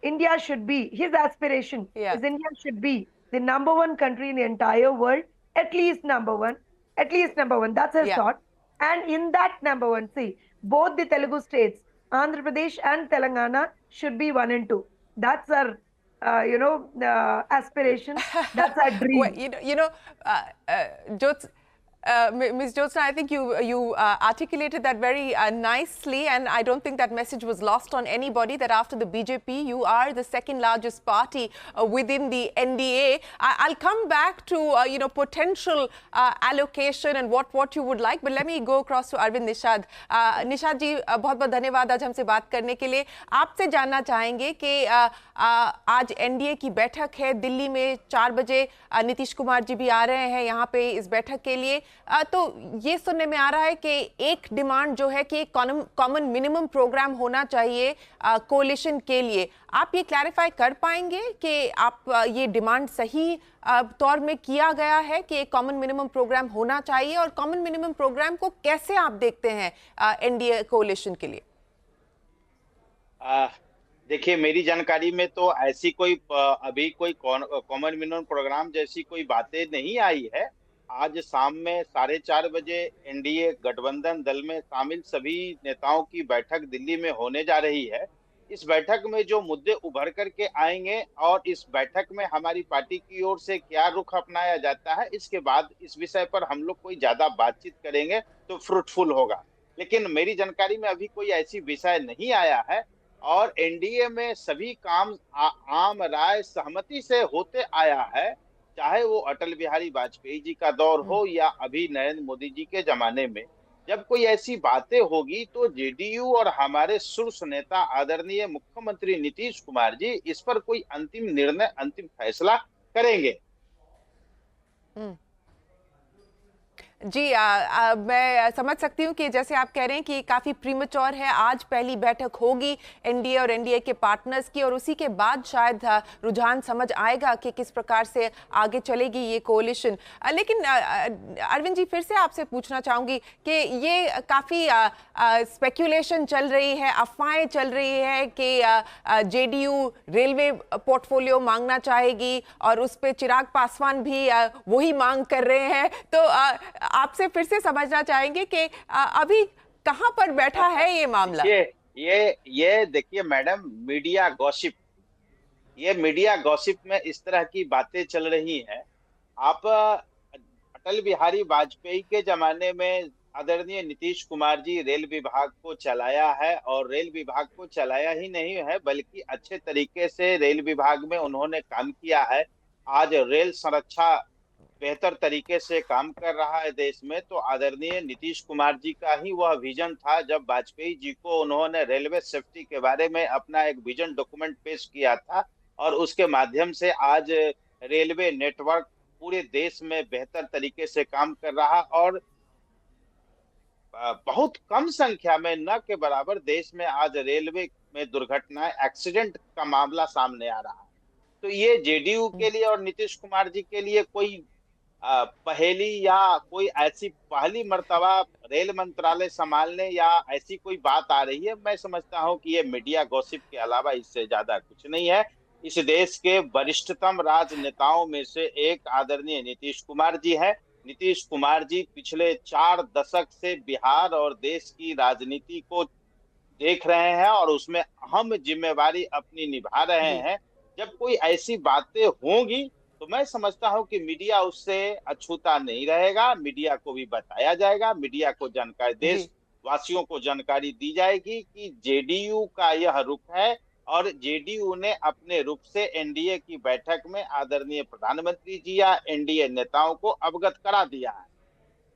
India should be, his aspiration is India should be the number one country in the entire world, at least number one. That's his thought. And in that number one, see, both the Telugu states, Andhra Pradesh and Telangana, should be 1 and 2. That's our, aspiration. That's our dream. Well, Jyots, Ms. Jyotsna, I think you articulated that very nicely, and I don't think that message was lost on anybody, that after the BJP, you are the second largest party within the NDA. I'll come back to potential allocation and what you would like, but let me go across to Arvind Nishad. Nishad ji, बहुत-बहुत धन्यवाद आज हमसे बात करने के लिए. आपसे जानना चाहेंगे कि आज NDA की बैठक है दिल्ली में 4 बजे. नीतीश कुमार जी भी आ रहे हैं यहाँ पे इस बैठक के लिए. तो ये सुनने में आ रहा है कि एक डिमांड जो है कि कॉमन मिनिमम प्रोग्राम होना चाहिए कोalition के लिए. आप ये क्लैरिफाई कर पाएंगे कि आप ये डिमांड सही तौर में किया गया है कि एक कॉमन मिनिमम प्रोग्राम होना चाहिए, और कॉमन मिनिमम प्रोग्राम को कैसे आप देखते हैं NDA कोalition के लिए? देखिए, मेरी जानकारी में तो ऐसी कोई अभी कोई कॉमन मिनिमम प्रोग्राम जैसी कोई बातें नहीं आई है. आज शाम में 4:30 बजे NDA गठबंधन दल में शामिल सभी नेताओं की बैठक दिल्ली में होने जा रही है. इस बैठक में जो मुद्दे उभर करके आएंगे और इस बैठक में हमारी पार्टी की ओर से क्या रुख अपनाया जाता है, इसके बाद इस विषय पर हम लोग कोई ज्यादा बातचीत करेंगे तो फ्रूटफुल होगा. लेकिन मेरी जानकारी में अभी कोई ऐसी विषय नहीं आया है, और NDA में सभी काम आम राय सहमति से होते आया है, चाहे वो अटल बिहारी वाजपेयी जी का दौर हो या अभी नरेंद्र मोदी जी के जमाने में. जब कोई ऐसी बातें होगी तो JDU और हमारे शीर्ष नेता आदरणीय मुख्यमंत्री नीतीश कुमार जी इस पर कोई अंतिम निर्णय, अंतिम फैसला करेंगे. जी, मैं समझ सकती हूँ कि जैसे आप कह रहे हैं कि काफ़ी प्रीमेच्योर है. आज पहली बैठक होगी NDA और NDA के पार्टनर्स की, और उसी के बाद शायद रुझान समझ आएगा कि किस प्रकार से आगे चलेगी ये कोalition. लेकिन अरविंद जी, फिर से आपसे पूछना चाहूँगी कि ये काफ़ी स्पेक्यूलेशन चल रही है, अफवाहें चल रही है कि JDU रेलवे पोर्टफोलियो मांगना चाहेगी और उस पर चिराग पासवान भी वही मांग कर रहे हैं. तो आपसे फिर से समझना चाहेंगे कि अभी कहां पर बैठा है ये मामला? ये देखिए मैडम, मीडिया गॉसिप में इस तरह की बातें चल रही हैं. आप अटल बिहारी वाजपेयी के जमाने में आदरणीय नीतीश कुमार जी रेल विभाग को चलाया है, और रेल विभाग को चलाया ही नहीं है बल्कि अच्छे तरीके से रेल विभाग में उन्होंने काम किया है. आज रेल संरक्षा बेहतर तरीके से काम कर रहा है देश में. तो आदरणीय नीतीश कुमार जी का ही वह विजन था, जब वाजपेयी जी को उन्होंने रेलवे सेफ्टी के बारे में अपना एक विजन डॉक्यूमेंट पेश किया था, और उसके माध्यम से आज रेलवे नेटवर्क पूरे देश में बेहतर तरीके से काम कर रहा, और बहुत कम संख्या में, न के बराबर देश में आज रेलवे में दुर्घटनाएं, एक्सीडेंट का मामला सामने आ रहा है. तो ये JDU के लिए और नीतीश कुमार जी के लिए कोई पहेली या कोई ऐसी पहली मर्तबा रेल मंत्रालय संभालने या ऐसी कोई बात आ रही है. मैं समझता हूं कि ये मीडिया गॉसिप के अलावा इससे ज्यादा कुछ नहीं है. इस देश के वरिष्ठतम राजनेताओं में से एक आदरणीय नीतीश कुमार जी हैं. नीतीश कुमार जी पिछले 4 दशक से बिहार और देश की राजनीति को देख रहे हैं और उसमें अहम जिम्मेवारी अपनी निभा रहे हैं. जब कोई ऐसी बातें होंगी तो मैं समझता हूं कि मीडिया उससे अछूता नहीं रहेगा. मीडिया को भी बताया जाएगा, मीडिया को जानकारी, देशवासियों को जानकारी दी जाएगी कि JDU का यह रुख है, और JDU ने अपने रुख से NDA की बैठक में आदरणीय प्रधानमंत्री जी या NDA नेताओं को अवगत करा दिया है.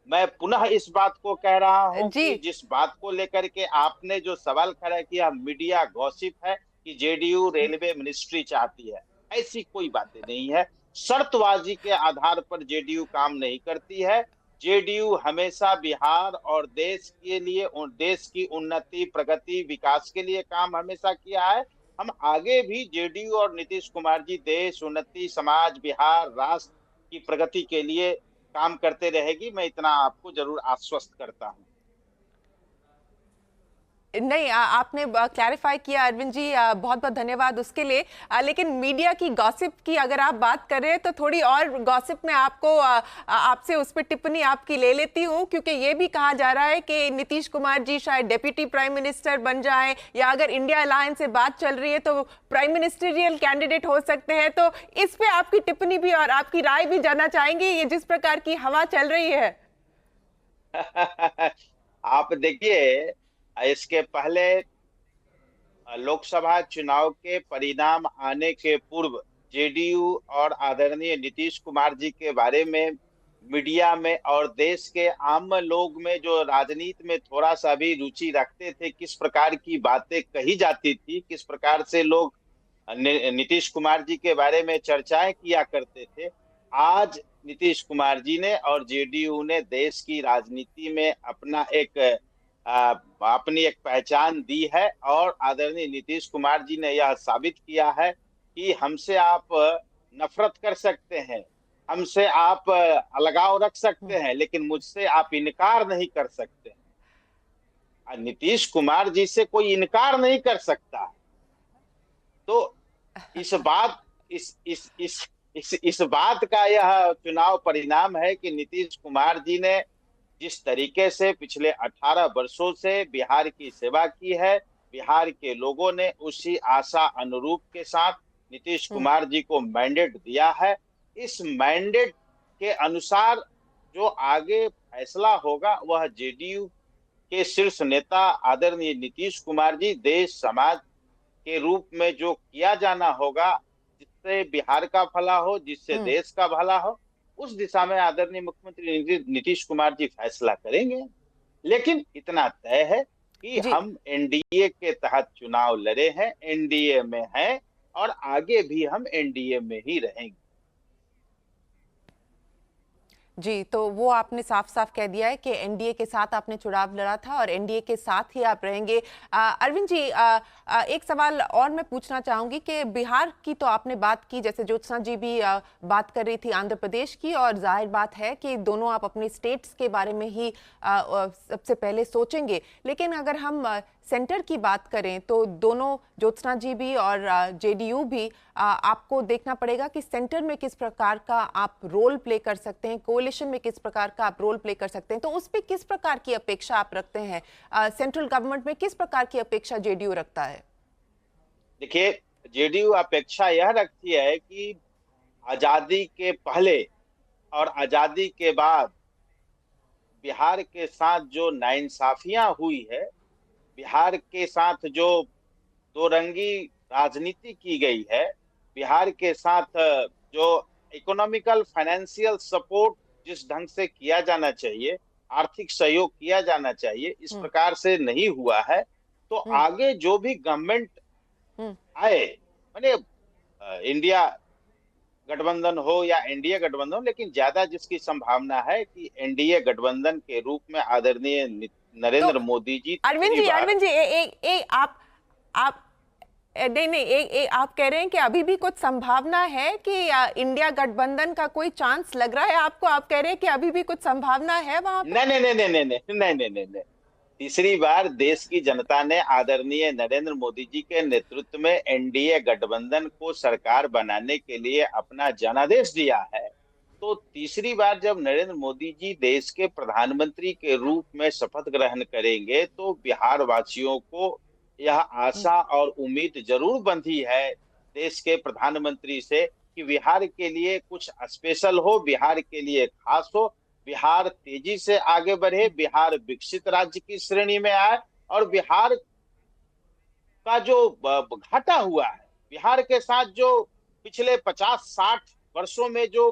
मैं पुनः इस बात को कह रहा हूं कि जिस बात को लेकर के आपने जो सवाल खड़ा किया, मीडिया गॉसिप है कि JDU रेलवे मिनिस्ट्री चाहती है, ऐसी कोई बातें नहीं है. शर्तबाजी के आधार पर JDU काम नहीं करती है. JDU हमेशा बिहार और देश के लिए, देश की उन्नति, प्रगति, विकास के लिए काम हमेशा किया है. हम आगे भी JDU और नीतीश कुमार जी देश, उन्नति, समाज, बिहार, राष्ट्र की प्रगति के लिए काम करते रहेगी, मैं इतना आपको जरूर आश्वस्त करता हूं। नहीं, आपने क्लैरिफाई किया अरविंद जी, बहुत बहुत धन्यवाद उसके लिए। लेकिन मीडिया की गॉसिप की अगर आप बात कर रहे हैं तो थोड़ी और गॉसिप में आपको आपसे उस पर टिप्पणी आपकी ले लेती हूँ, क्योंकि ये भी कहा जा रहा है कि नीतीश कुमार जी शायद डेप्यूटी प्राइम मिनिस्टर बन जाए, या अगर इंडिया अलायंस से बात चल रही है तो प्राइम मिनिस्टरियल कैंडिडेट हो सकते हैं। तो इस पे आपकी टिप्पणी भी और आपकी राय भी जानना चाहेंगे, ये जिस प्रकार की हवा चल रही है। आप देखिए, इसके पहले लोकसभा चुनाव के परिणाम आने के पूर्व जेडीयू और आदरणीय नीतीश कुमार जी के बारे में मीडिया में और देश के आम लोग में जो राजनीति में थोड़ा सा भी रुचि रखते थे, किस प्रकार की बातें कही जाती थी, किस प्रकार से लोग नीतीश कुमार जी के बारे में चर्चाएं किया करते थे, आज नीतीश कुमार जी ने और जेडीयू ने देश की राजनीति में अपनी एक पहचान दी है। और आदरणीय नीतीश कुमार जी ने यह साबित किया है कि हमसे आप नफरत कर सकते हैं, हमसे आप अलगाव रख सकते हैं, लेकिन मुझसे आप इनकार नहीं कर सकते। नीतीश कुमार जी से कोई इनकार नहीं कर सकता। तो इस बात का यह चुनाव परिणाम है कि नीतीश कुमार जी ने जिस तरीके से पिछले 18 वर्षों से बिहार की सेवा की है, बिहार के लोगों ने उसी आशा अनुरूप के साथ नीतीश कुमार जी को मैंडेट दिया है। इस मैंडेट के अनुसार जो आगे फैसला होगा वह जेडीयू के शीर्ष नेता आदरणीय नीतीश कुमार जी देश समाज के रूप में जो किया जाना होगा, जिससे बिहार का भला हो, जिससे देश का भला हो, उस दिशा में आदरणीय मुख्यमंत्री नीतीश कुमार जी फैसला करेंगे। लेकिन इतना तय है कि हम एनडीए के तहत चुनाव लड़े हैं, एनडीए में हैं और आगे भी हम एनडीए में ही रहेंगे। जी, तो वो आपने साफ साफ कह दिया है कि एनडीए के साथ आपने चुनाव लड़ा था और एनडीए के साथ ही आप रहेंगे। अरविंद जी, एक सवाल और मैं पूछना चाहूंगी कि बिहार की तो आपने बात की, जैसे ज्योत्सना जी भी बात कर रही थी आंध्र प्रदेश की, और जाहिर बात है कि दोनों आप अपने स्टेट्स के बारे में ही सबसे पहले सोचेंगे। लेकिन अगर हम सेंटर की बात करें तो दोनों, ज्योत्सना जी भी और जेडीयू भी, आपको देखना पड़ेगा कि सेंटर में किस प्रकार का आप रोल प्ले कर सकते हैं, कोalition में किस प्रकार का आप रोल प्ले कर सकते हैं। तो उस पर किस प्रकार की अपेक्षा आप रखते हैं, सेंट्रल गवर्नमेंट में किस प्रकार की अपेक्षा जेडीयू रखता है? देखिए, जेडीयू अपेक्षा यह रखती है कि आजादी के पहले और आजादी के बाद बिहार के साथ जो नाइंसाफियां हुई है, बिहार के साथ जो दोरंगी राजनीति की गई है, बिहार के साथ जो इकोनॉमिकल फाइनेंशियल सपोर्ट जिस ढंग से किया जाना चाहिए, आर्थिक सहयोग किया जाना चाहिए, इस प्रकार से नहीं हुआ है। तो आगे जो भी गवर्नमेंट आए, माने इंडिया गठबंधन हो या एनडीए गठबंधन हो, लेकिन ज्यादा जिसकी संभावना है कि एनडीए गठबंधन के रूप में आदरणीय नरेंद्र मोदी जी। अरविंद जी, आप नहीं, आप कह रहे हैं कि अभी भी कुछ संभावना है कि इंडिया गठबंधन का कोई चांस लग रहा है आपको? आप कह रहे हैं कि अभी भी कुछ संभावना है वहां पर? नहीं। तीसरी बार देश की जनता ने आदरणीय नरेंद्र मोदी जी के नेतृत्व में एनडीए गठबंधन को सरकार बनाने के लिए अपना जनादेश दिया है। तो तीसरी बार जब नरेंद्र मोदी जी देश के प्रधानमंत्री के रूप में शपथ ग्रहण करेंगे तो बिहार वासियों को यह आशा और उम्मीद जरूर बंधी है देश के प्रधानमंत्री से कि बिहार के लिए कुछ स्पेशल हो, बिहार के लिए खास हो, बिहार तेजी से आगे बढ़े, बिहार विकसित राज्य की श्रेणी में आए और बिहार का जो घाटा हुआ है, बिहार के साथ जो पिछले 50-60 वर्षों में जो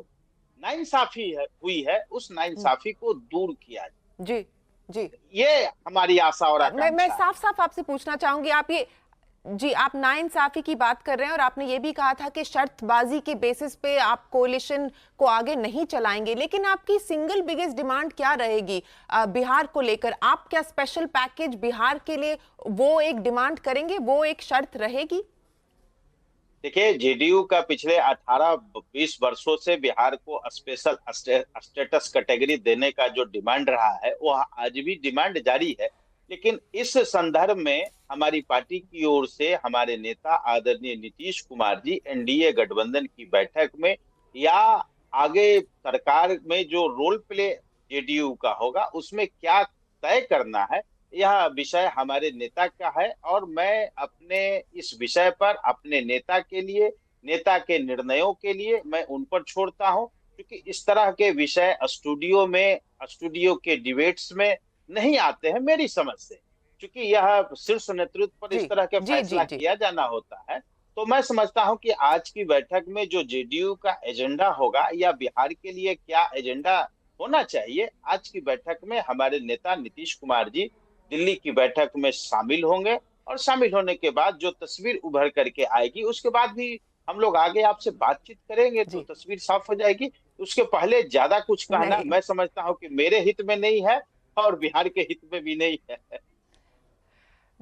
नाइंसाफी हुई है, उस नाइंसाफी को दूर किया जाए। जी, ये हमारी आशा और आकांक्षा। मैं साफ आपसे पूछना चाहूंगी, आप नाइंसाफी की बात कर रहे हैं और आपने ये भी कहा था कि शर्तबाजी के बेसिस पे आप कोalition को आगे नहीं चलाएंगे, लेकिन आपकी सिंगल बिगेस्ट डिमांड क्या रहेगी बिहार को लेकर? आप क्या स्पेशल पैकेज बिहार के लिए वो एक डिमांड करेंगे, वो एक शर्त रहेगी? देखिए, जेडीयू का पिछले 18-20 वर्षों से बिहार को स्पेशल स्टेटस कैटेगरी देने का जो डिमांड रहा है, वो आज भी डिमांड जारी है। लेकिन इस संदर्भ में हमारी पार्टी की ओर से हमारे नेता आदरणीय नीतीश कुमार जी एनडीए गठबंधन की बैठक में या आगे सरकार में जो रोल प्ले जेडीयू का होगा, उसमें क्या तय करना है, यह विषय हमारे नेता का है। और मैं अपने इस विषय पर अपने नेता के लिए, नेता के निर्णयों के लिए मैं उन पर छोड़ता हूं, क्योंकि इस तरह के विषय स्टूडियो के डिबेट्स में नहीं आते हैं मेरी समझ से, क्योंकि यह शीर्ष नेतृत्व पर इस तरह के फैसला किया जाना होता है। तो मैं समझता हूं कि आज की बैठक में जो जेडीयू का एजेंडा होगा या बिहार के लिए क्या एजेंडा होना चाहिए, आज की बैठक में हमारे नेता नीतीश कुमार जी दिल्ली की बैठक में शामिल होंगे। और शामिल होने के बाद जो तस्वीर उभर करके आएगी, उसके बाद भी हम लोग आगे आपसे बातचीत करेंगे, तो तस्वीर साफ हो जाएगी। उसके पहले ज्यादा कुछ कहना मैं समझता हूं कि मेरे हित में नहीं है और बिहार के हित में भी नहीं है।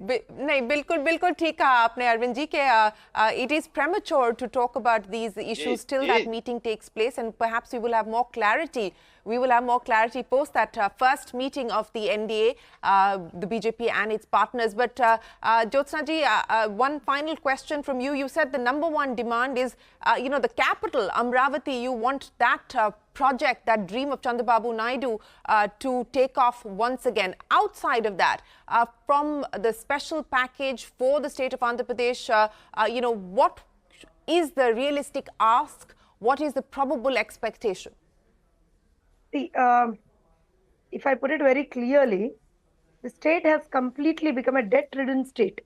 नहीं, बिल्कुल बिल्कुल ठीक कहा आपने अरविंद जी के it is premature to talk about these issues till that meeting takes place, and perhaps we will have more clarity. We will have more clarity post that first meeting of the NDA, the BJP and its partners. But Jyotsna ji, one final question from you. You said the number one demand is, the capital, Amravati. You want that project, that dream of Chandrababu Naidu to take off once again. Outside of that, from the special package for the state of Andhra Pradesh, what is the realistic ask? What is the probable expectation? See, if I put it very clearly, the state has completely become a debt-ridden state.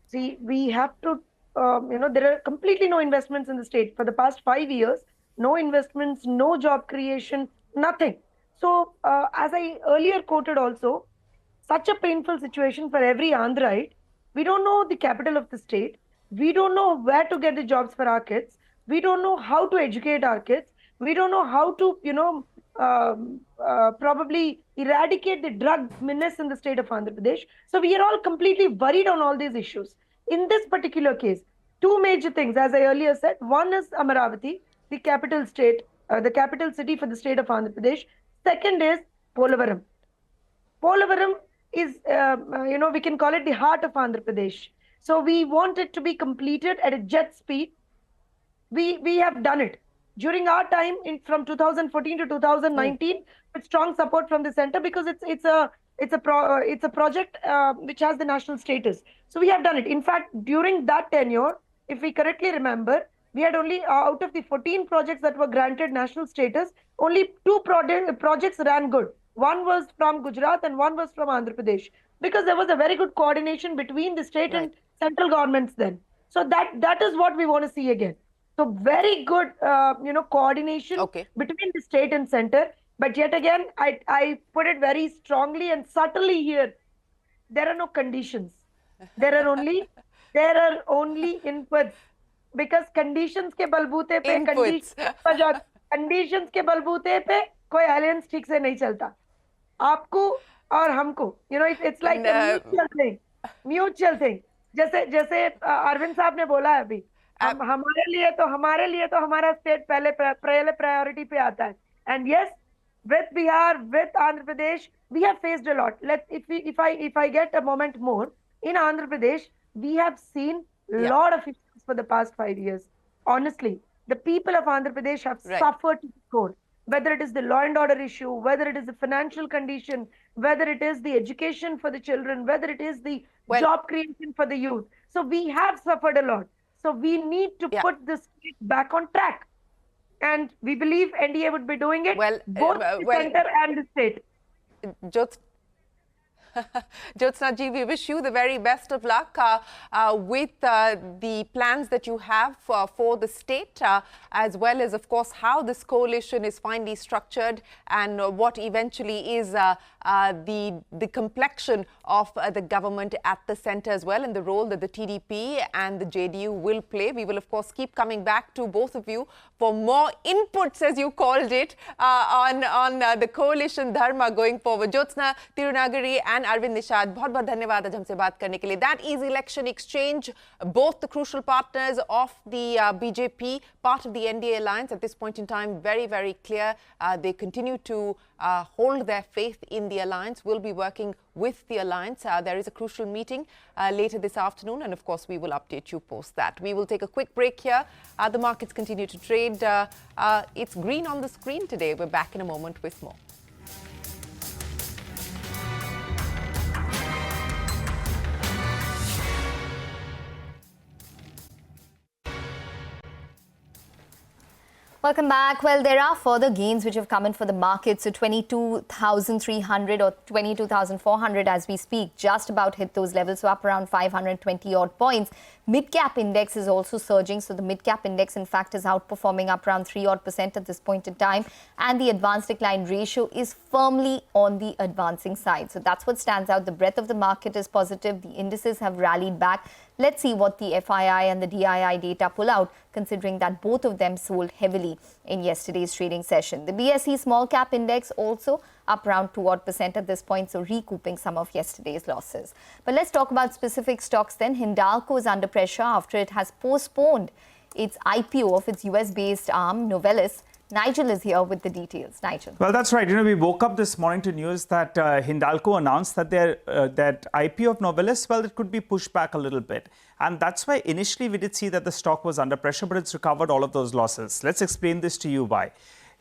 See, we have to, there are completely no investments in the state. For the past 5 years, no investments, no job creation, nothing. So, as I earlier quoted also, such a painful situation for every Andhraite. We don't know the capital of the state. We don't know where to get the jobs for our kids. We don't know how to educate our kids. We don't know how to, probably eradicate the drug menace in the state of Andhra Pradesh. So we are all completely worried on all these issues. In this particular case, two major things, as I earlier said. One is Amaravati, the capital state, the capital city for the state of Andhra Pradesh. Second is Polavaram. Polavaram is, we can call it the heart of Andhra Pradesh. So we want it to be completed at a jet speed. We have done it. During our time, from 2014 to 2019, with strong support from the center, because it's a project which has the national status. So we have done it. In fact, during that tenure, if we correctly remember, we had only out of the 14 projects that were granted national status, only 2 projects ran good. One was from Gujarat and one was from Andhra Pradesh, because there was a very good coordination between the state and central governments then. So that is what we want to see again. So very good, coordination between the state and center. But yet again, I put it very strongly and subtly here. There are no conditions. There are only inputs. Because conditions के बलबूते पे conditions के बलबूते पे कोई alliance ठीक से नहीं चलता. आपको और हमको, it's like a mutual thing. जैसे अरविंद साहब ने बोला है अभी, हमारे लिए तो हमारा स्टेट पहले प्रायोरिटी पे आता है. And yes, with Bihar, with Andhra Pradesh, we have faced a lot. If I get a moment more, in Andhra Pradesh, we have seen a lot of issues for the past 5 years. Honestly, the people of Andhra Pradesh have suffered to the core. Whether it is the law and order issue, whether it is the financial condition, whether it is the education for the children, whether it is the job creation for the youth. So we have suffered a lot. So we need to put this back on track. And we believe NDA would be doing it, both the center and the state. Jyotsna ji, we wish you the very best of luck with the plans that you have for the state, as well as, of course, how this coalition is finally structured and what eventually is the complexion of the government at the center as well, and the role that the TDP and the JDU will play. We will, of course, keep coming back to both of you for more inputs, as you called it, on the coalition dharma going forward. Jyotsna Tirunagari and and Arvind Nishad. बहुत बहुत धन्यवाद आज हमसे बात करने के लिए. That is Election Exchange. Both the crucial partners of the BJP, part of the NDA alliance at this point in time, very, very clear. They continue to hold their faith in the alliance, will be working with the alliance. There is a crucial meeting later this afternoon, and of course we will update you post that. We will take a quick break here. The markets continue to trade. It's green on the screen today. We're back in a moment with more. Welcome back. Well, there are further gains which have come in for the market. So 22,300 or 22,400 as we speak, just about hit those levels. So up around 520 odd points. Mid-cap index is also surging. So the mid-cap index, in fact, is outperforming up around 3 odd % at this point in time. And the advance decline ratio is firmly on the advancing side. So that's what stands out. The breadth of the market is positive. The indices have rallied back. Let's see what the FII and the DII data pull out, considering that both of them sold heavily in yesterday's trading session. The BSE small cap index also up around 2 odd % at this point, so recouping some of yesterday's losses. But let's talk about specific stocks then. Hindalco is under pressure after it has postponed its IPO of its US-based arm, Novelis. Nigel is here with the details. Nigel. Well, that's right. We woke up this morning to news that Hindalco announced that that IPO of Novelis, well, it could be pushed back a little bit. And that's why initially we did see that the stock was under pressure, but it's recovered all of those losses. Let's explain this to you why.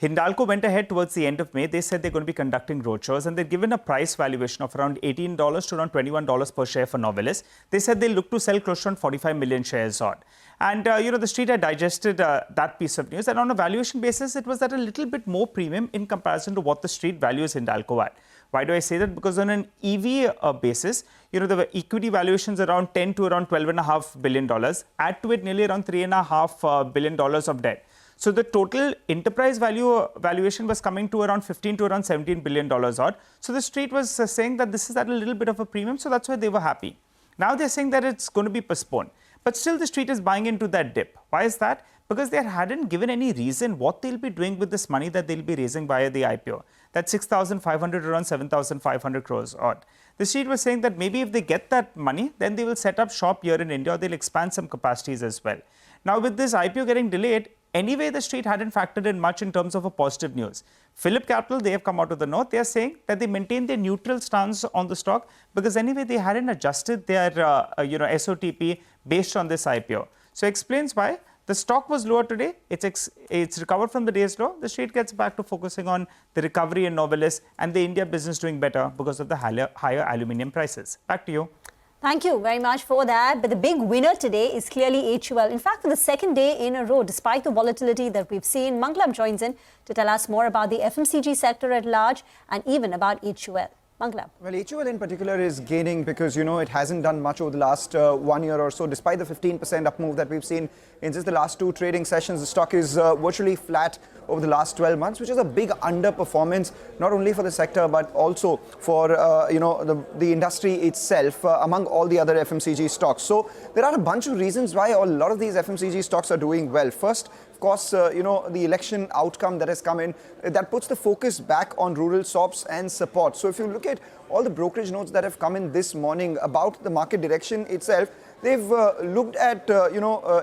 Hindalco went ahead towards the end of May. They said they're going to be conducting roadshows, and they're given a price valuation of around $18 to around $21 per share for Novelis. They said they'll look to sell close to around 45 million shares odd. And, the street had digested that piece of news. And on a valuation basis, it was at a little bit more premium in comparison to what the street values Hindalco at. Why do I say that? Because on an EV basis, the equity valuations around 10 to around $12.5 billion. Add to it nearly around $3.5 billion of debt. So the total enterprise valuation was coming to around 15 to around $17 billion odd. So the street was saying that this is at a little bit of a premium. So that's why they were happy. Now they're saying that it's going to be postponed. But still the street is buying into that dip. Why is that? Because they hadn't given any reason what they'll be doing with this money that they'll be raising via the IPO. That's 6,500 around 7,500 crores odd. The street was saying that maybe if they get that money, then they will set up shop here in India, or they'll expand some capacities as well. Now with this IPO getting delayed, anyway, the street hadn't factored in much in terms of a positive news. Phillip Capital, they have come out of the north. They are saying that they maintain their neutral stance on the stock because anyway, they hadn't adjusted their SOTP based on this IPO. So explains why the stock was lower today. It's recovered from the day's low. The street gets back to focusing on the recovery in Novelis and the India business doing better because of the higher aluminium prices. Back to you. Thank you very much for that. But the big winner today is clearly HUL. In fact, for the second day in a row, despite the volatility that we've seen, Mangalam joins in to tell us more about the FMCG sector at large and even about HUL. Mangalam. Well, HUL in particular is gaining because, it hasn't done much over the last 1 year or so. Despite the 15% up move that we've seen in just the last 2 trading sessions, the stock is virtually flat over the last 12 months, which is a big underperformance, not only for the sector, but also for, the industry itself among all the other FMCG stocks. So there are a bunch of reasons why a lot of these FMCG stocks are doing well. First, of course, the election outcome that has come in, that puts the focus back on rural shops and support. So if you look at all the brokerage notes that have come in this morning about the market direction itself, they've looked at,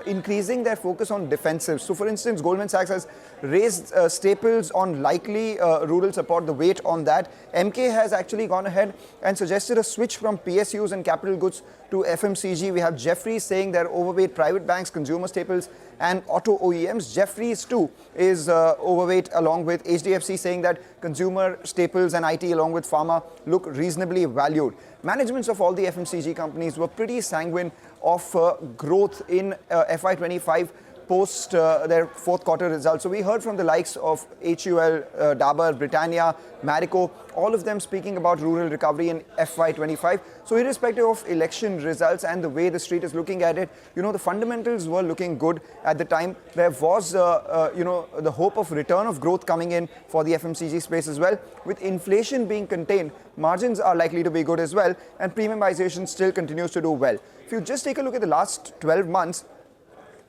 increasing their focus on defensives. So, for instance, Goldman Sachs has raised staples on likely rural support, the weight on that. MK has actually gone ahead and suggested a switch from PSUs and capital goods to FMCG. We have Jefferies saying they're overweight private banks, consumer staples and auto OEMs. Jefferies too is overweight, along with HDFC saying that consumer staples and IT along with pharma look reasonably valued. Managements of all the FMCG companies were pretty sanguine of growth in FY25 post their fourth quarter results. So we heard from the likes of HUL, Dabur, Britannia, Marico, all of them speaking about rural recovery in FY25. So irrespective of election results and the way the street is looking at it, the fundamentals were looking good at the time. There was, the hope of return of growth coming in for the FMCG space as well. With inflation being contained, margins are likely to be good as well, and premiumization still continues to do well. If you just take a look at the last 12 months,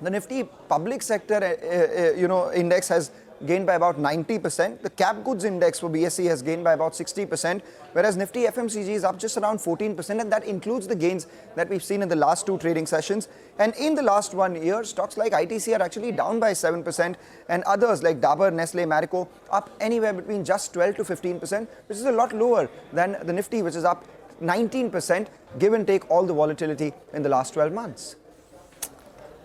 the Nifty public sector, index has gained by about 90%. The cap goods index for BSE has gained by about 60%, whereas Nifty FMCG is up just around 14%, and that includes the gains that we've seen in the last two trading sessions. And in the last 1 year, stocks like ITC are actually down by 7%, and others like Dabur, Nestle, Marico up anywhere between just 12 to 15%, which is a lot lower than the Nifty, which is up 19%, give and take all the volatility in the last 12 months.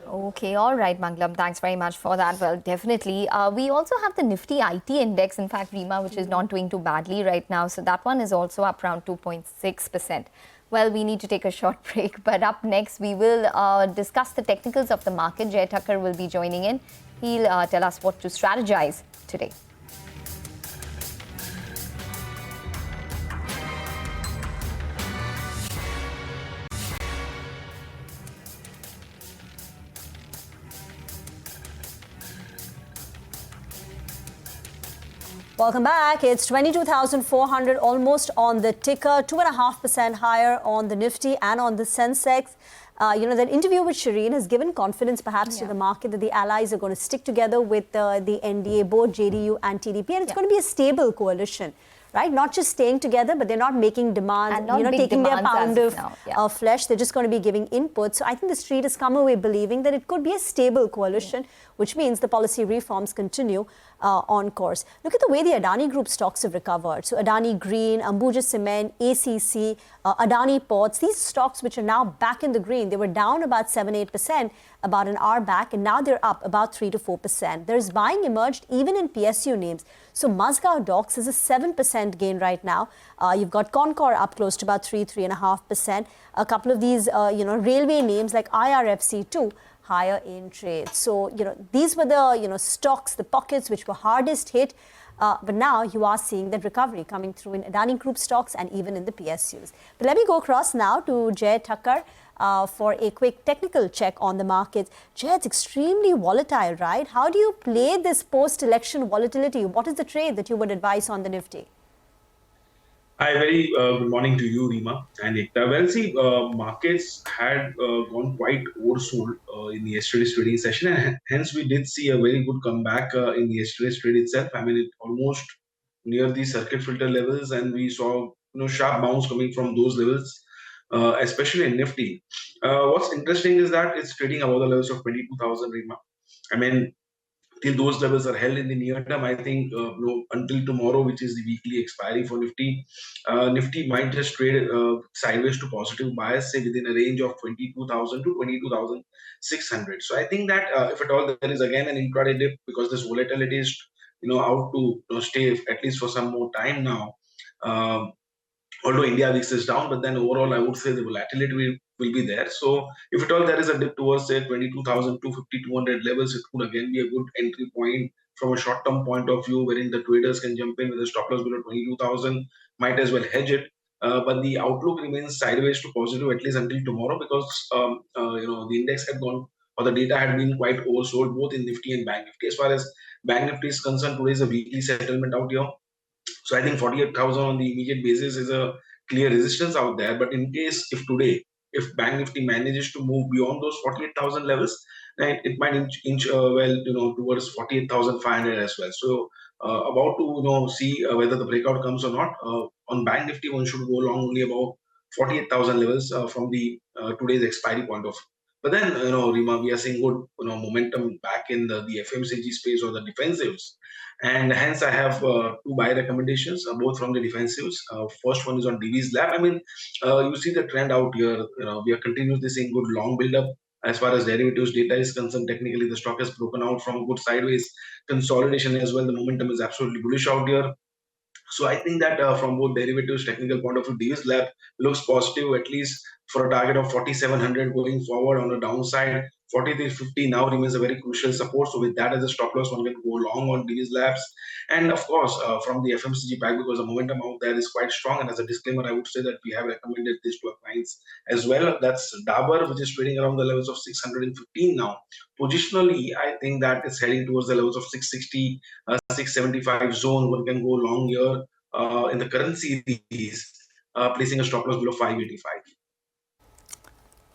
Okay, all right, Mangalam. Thanks very much for that. Well, definitely. We also have the Nifty IT index, in fact, Rima, which is not doing too badly right now. So that one is also up around 2.6%. Well, we need to take a short break. But up next, we will discuss the technicals of the market. Jay Thakkar will be joining in. He'll tell us what to strategize today. Welcome back. It's 22,400 almost on the ticker, 2.5% higher on the Nifty and on the Sensex. That interview with Shireen has given confidence perhaps to the market that the allies are going to stick together with the NDA, both JDU and TDP, and it's going to be a stable coalition. Right? Not just staying together, but they're not making demands, taking their pound of flesh. They're just going to be giving input. So I think the street has come away believing that it could be a stable coalition, which means the policy reforms continue on course. Look at the way the Adani Group stocks have recovered. So Adani Green, Ambuja Cement, ACC, Adani Ports, these stocks which are now back in the green, they were down about 7-8% about an hour back, and now they're up about 3 to 4%. There's buying emerged even in PSU names. So Mazgaon Docks is a 7% gain right now. You've got Concor up close to about 3.5%. A couple of these, railway names like IRFC too, higher in trade. So, these were the, stocks, the pockets which were hardest hit. But now you are seeing that recovery coming through in Adani Group stocks and even in the PSUs. But let me go across now to Jay Thakkar for a quick technical check on the markets. Jay, it's extremely volatile, right? How do you play this post-election volatility? What is the trade that you would advise on the Nifty? Hi, very good morning to you, Rima and Ekta. Well, see, markets had gone quite oversold in yesterday's trading session, and hence we did see a very good comeback in yesterday's trade itself. I mean, it almost near the circuit filter levels, and we saw sharp bounce coming from those levels, especially in Nifty. What's interesting is that it's trading above the levels of 22,000, Rima. I mean, till those levels are held in the near term, I think until tomorrow, which is the weekly expiry for Nifty, Nifty might just trade sideways to positive bias, say within a range of 22,000 to 22,600. So I think that if at all there is again an intraday dip, because this volatility is out to stay at least for some more time now. Although India VIX is down, but then overall I would say the volatility will be there. So if at all there is a dip towards say 22,000, 250, 200 levels, it could again be a good entry point from a short-term point of view, wherein the traders can jump in with a stop loss below 22,000, might as well hedge it. But the outlook remains sideways to positive at least until tomorrow, because the index had gone, or the data had been quite oversold both in Nifty and Bank Nifty. As far as Bank Nifty is concerned, today is a weekly settlement out here. So I think 48,000 on the immediate basis is a clear resistance out there. But in case if Bank Nifty manages to move beyond those 48,000 levels, then it might inch towards 48,500 as well. So about to see whether the breakout comes or not. On Bank Nifty, one should go along only about 48,000 levels from the today's expiry point of view. But then, Rima, we are seeing good momentum back in the FMCG space or the defensives. And hence, I have two buy recommendations, both from the defensives. First one is on Divi's Lab. I mean, you see the trend out here. We are continuously seeing good long build-up. As far as derivatives data is concerned, technically the stock has broken out from a good sideways consolidation as well. The momentum is absolutely bullish out here. So I think that from both derivatives technical point of view, Divi's Lab looks positive, at least for a target of 4,700 going forward. On the downside, 4350 now remains a very crucial support. So with that as a stop loss, one can go long on Divi's Labs. And of course, from the FMCG pack, because the momentum out there is quite strong. And as a disclaimer, I would say that we have recommended this to our clients as well. That's Dabur, which is trading around the levels of 615 now. Positionally, I think that it's heading towards the levels of 660, 675 zone. One can go long here in the current series, placing a stop loss below 585.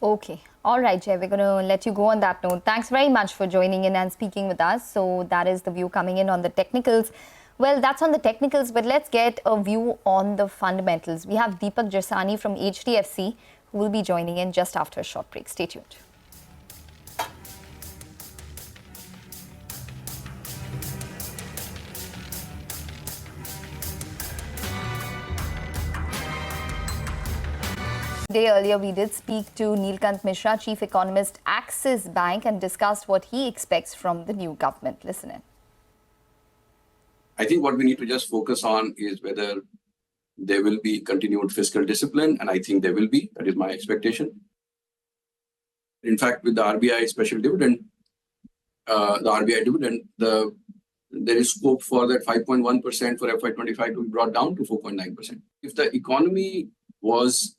Okay. All right, Jay, we're going to let you go on that note. Thanks very much for joining in and speaking with us. So that is the view coming in on the technicals. Well, that's on the technicals, but let's get a view on the fundamentals. We have Deepak Jasani from HDFC who will be joining in just after a short break. Stay tuned. Day earlier, we did speak to Neelkant Mishra, Chief Economist, Axis Bank, and discussed what he expects from the new government. Listen in. I think what we need to just focus on is whether there will be continued fiscal discipline, and I think there will be. That is my expectation. In fact, with the RBI special dividend, there is scope for that 5.1% for FY25 to be brought down to 4.9%. If the economy was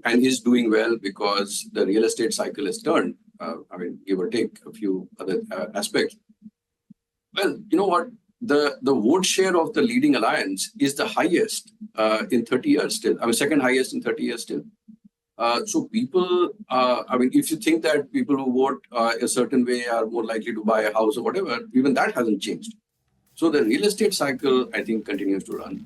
and is doing well because the real estate cycle has turned, give or take a few other aspects. Well, you know what? The vote share of the leading alliance is the highest in 30 years still. Second highest in 30 years still. So people, if you think that people who vote a certain way are more likely to buy a house or whatever, even that hasn't changed. So the real estate cycle, I think, continues to run.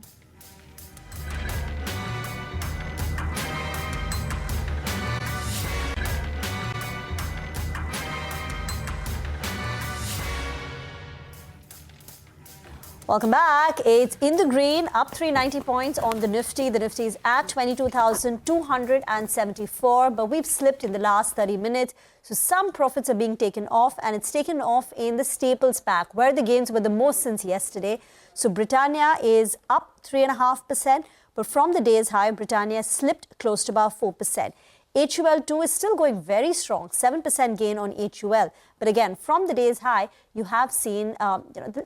Welcome back. It's in the green, up 390 points on the Nifty. The Nifty is at 22,274, but we've slipped in the last 30 minutes. So some profits are being taken off, and it's taken off in the staples pack, where the gains were the most since yesterday. So Britannia is up 3.5%, but from the day's high, Britannia slipped close to about 4%. HUL too is still going very strong, 7% gain on HUL. But again, from the day's high, you have seen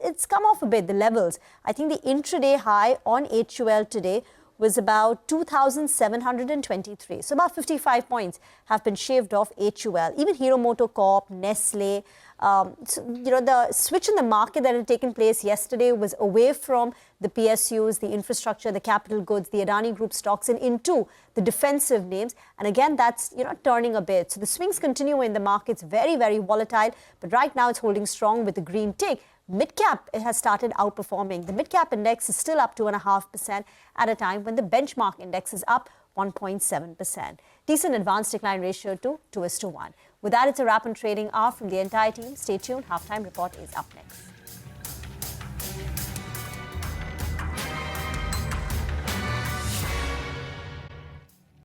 it's come off a bit, the levels. I think the intraday high on HUL today was about 2,723. So about 55 points have been shaved off HUL. Even Hero MotoCorp, Nestle, the switch in the market that had taken place yesterday was away from the PSUs, the infrastructure, the capital goods, the Adani Group stocks, and into the defensive names. And again, that's turning a bit. So the swings continue in the markets, very, very volatile. But right now, it's holding strong with the green tick. Mid-cap has started outperforming. The mid-cap index is still up 2.5% at a time when the benchmark index is up 1.7%. Decent advanced decline ratio to 2:1. With that, it's a wrap on Trading Hour from the entire team. Stay tuned. Halftime report is up next.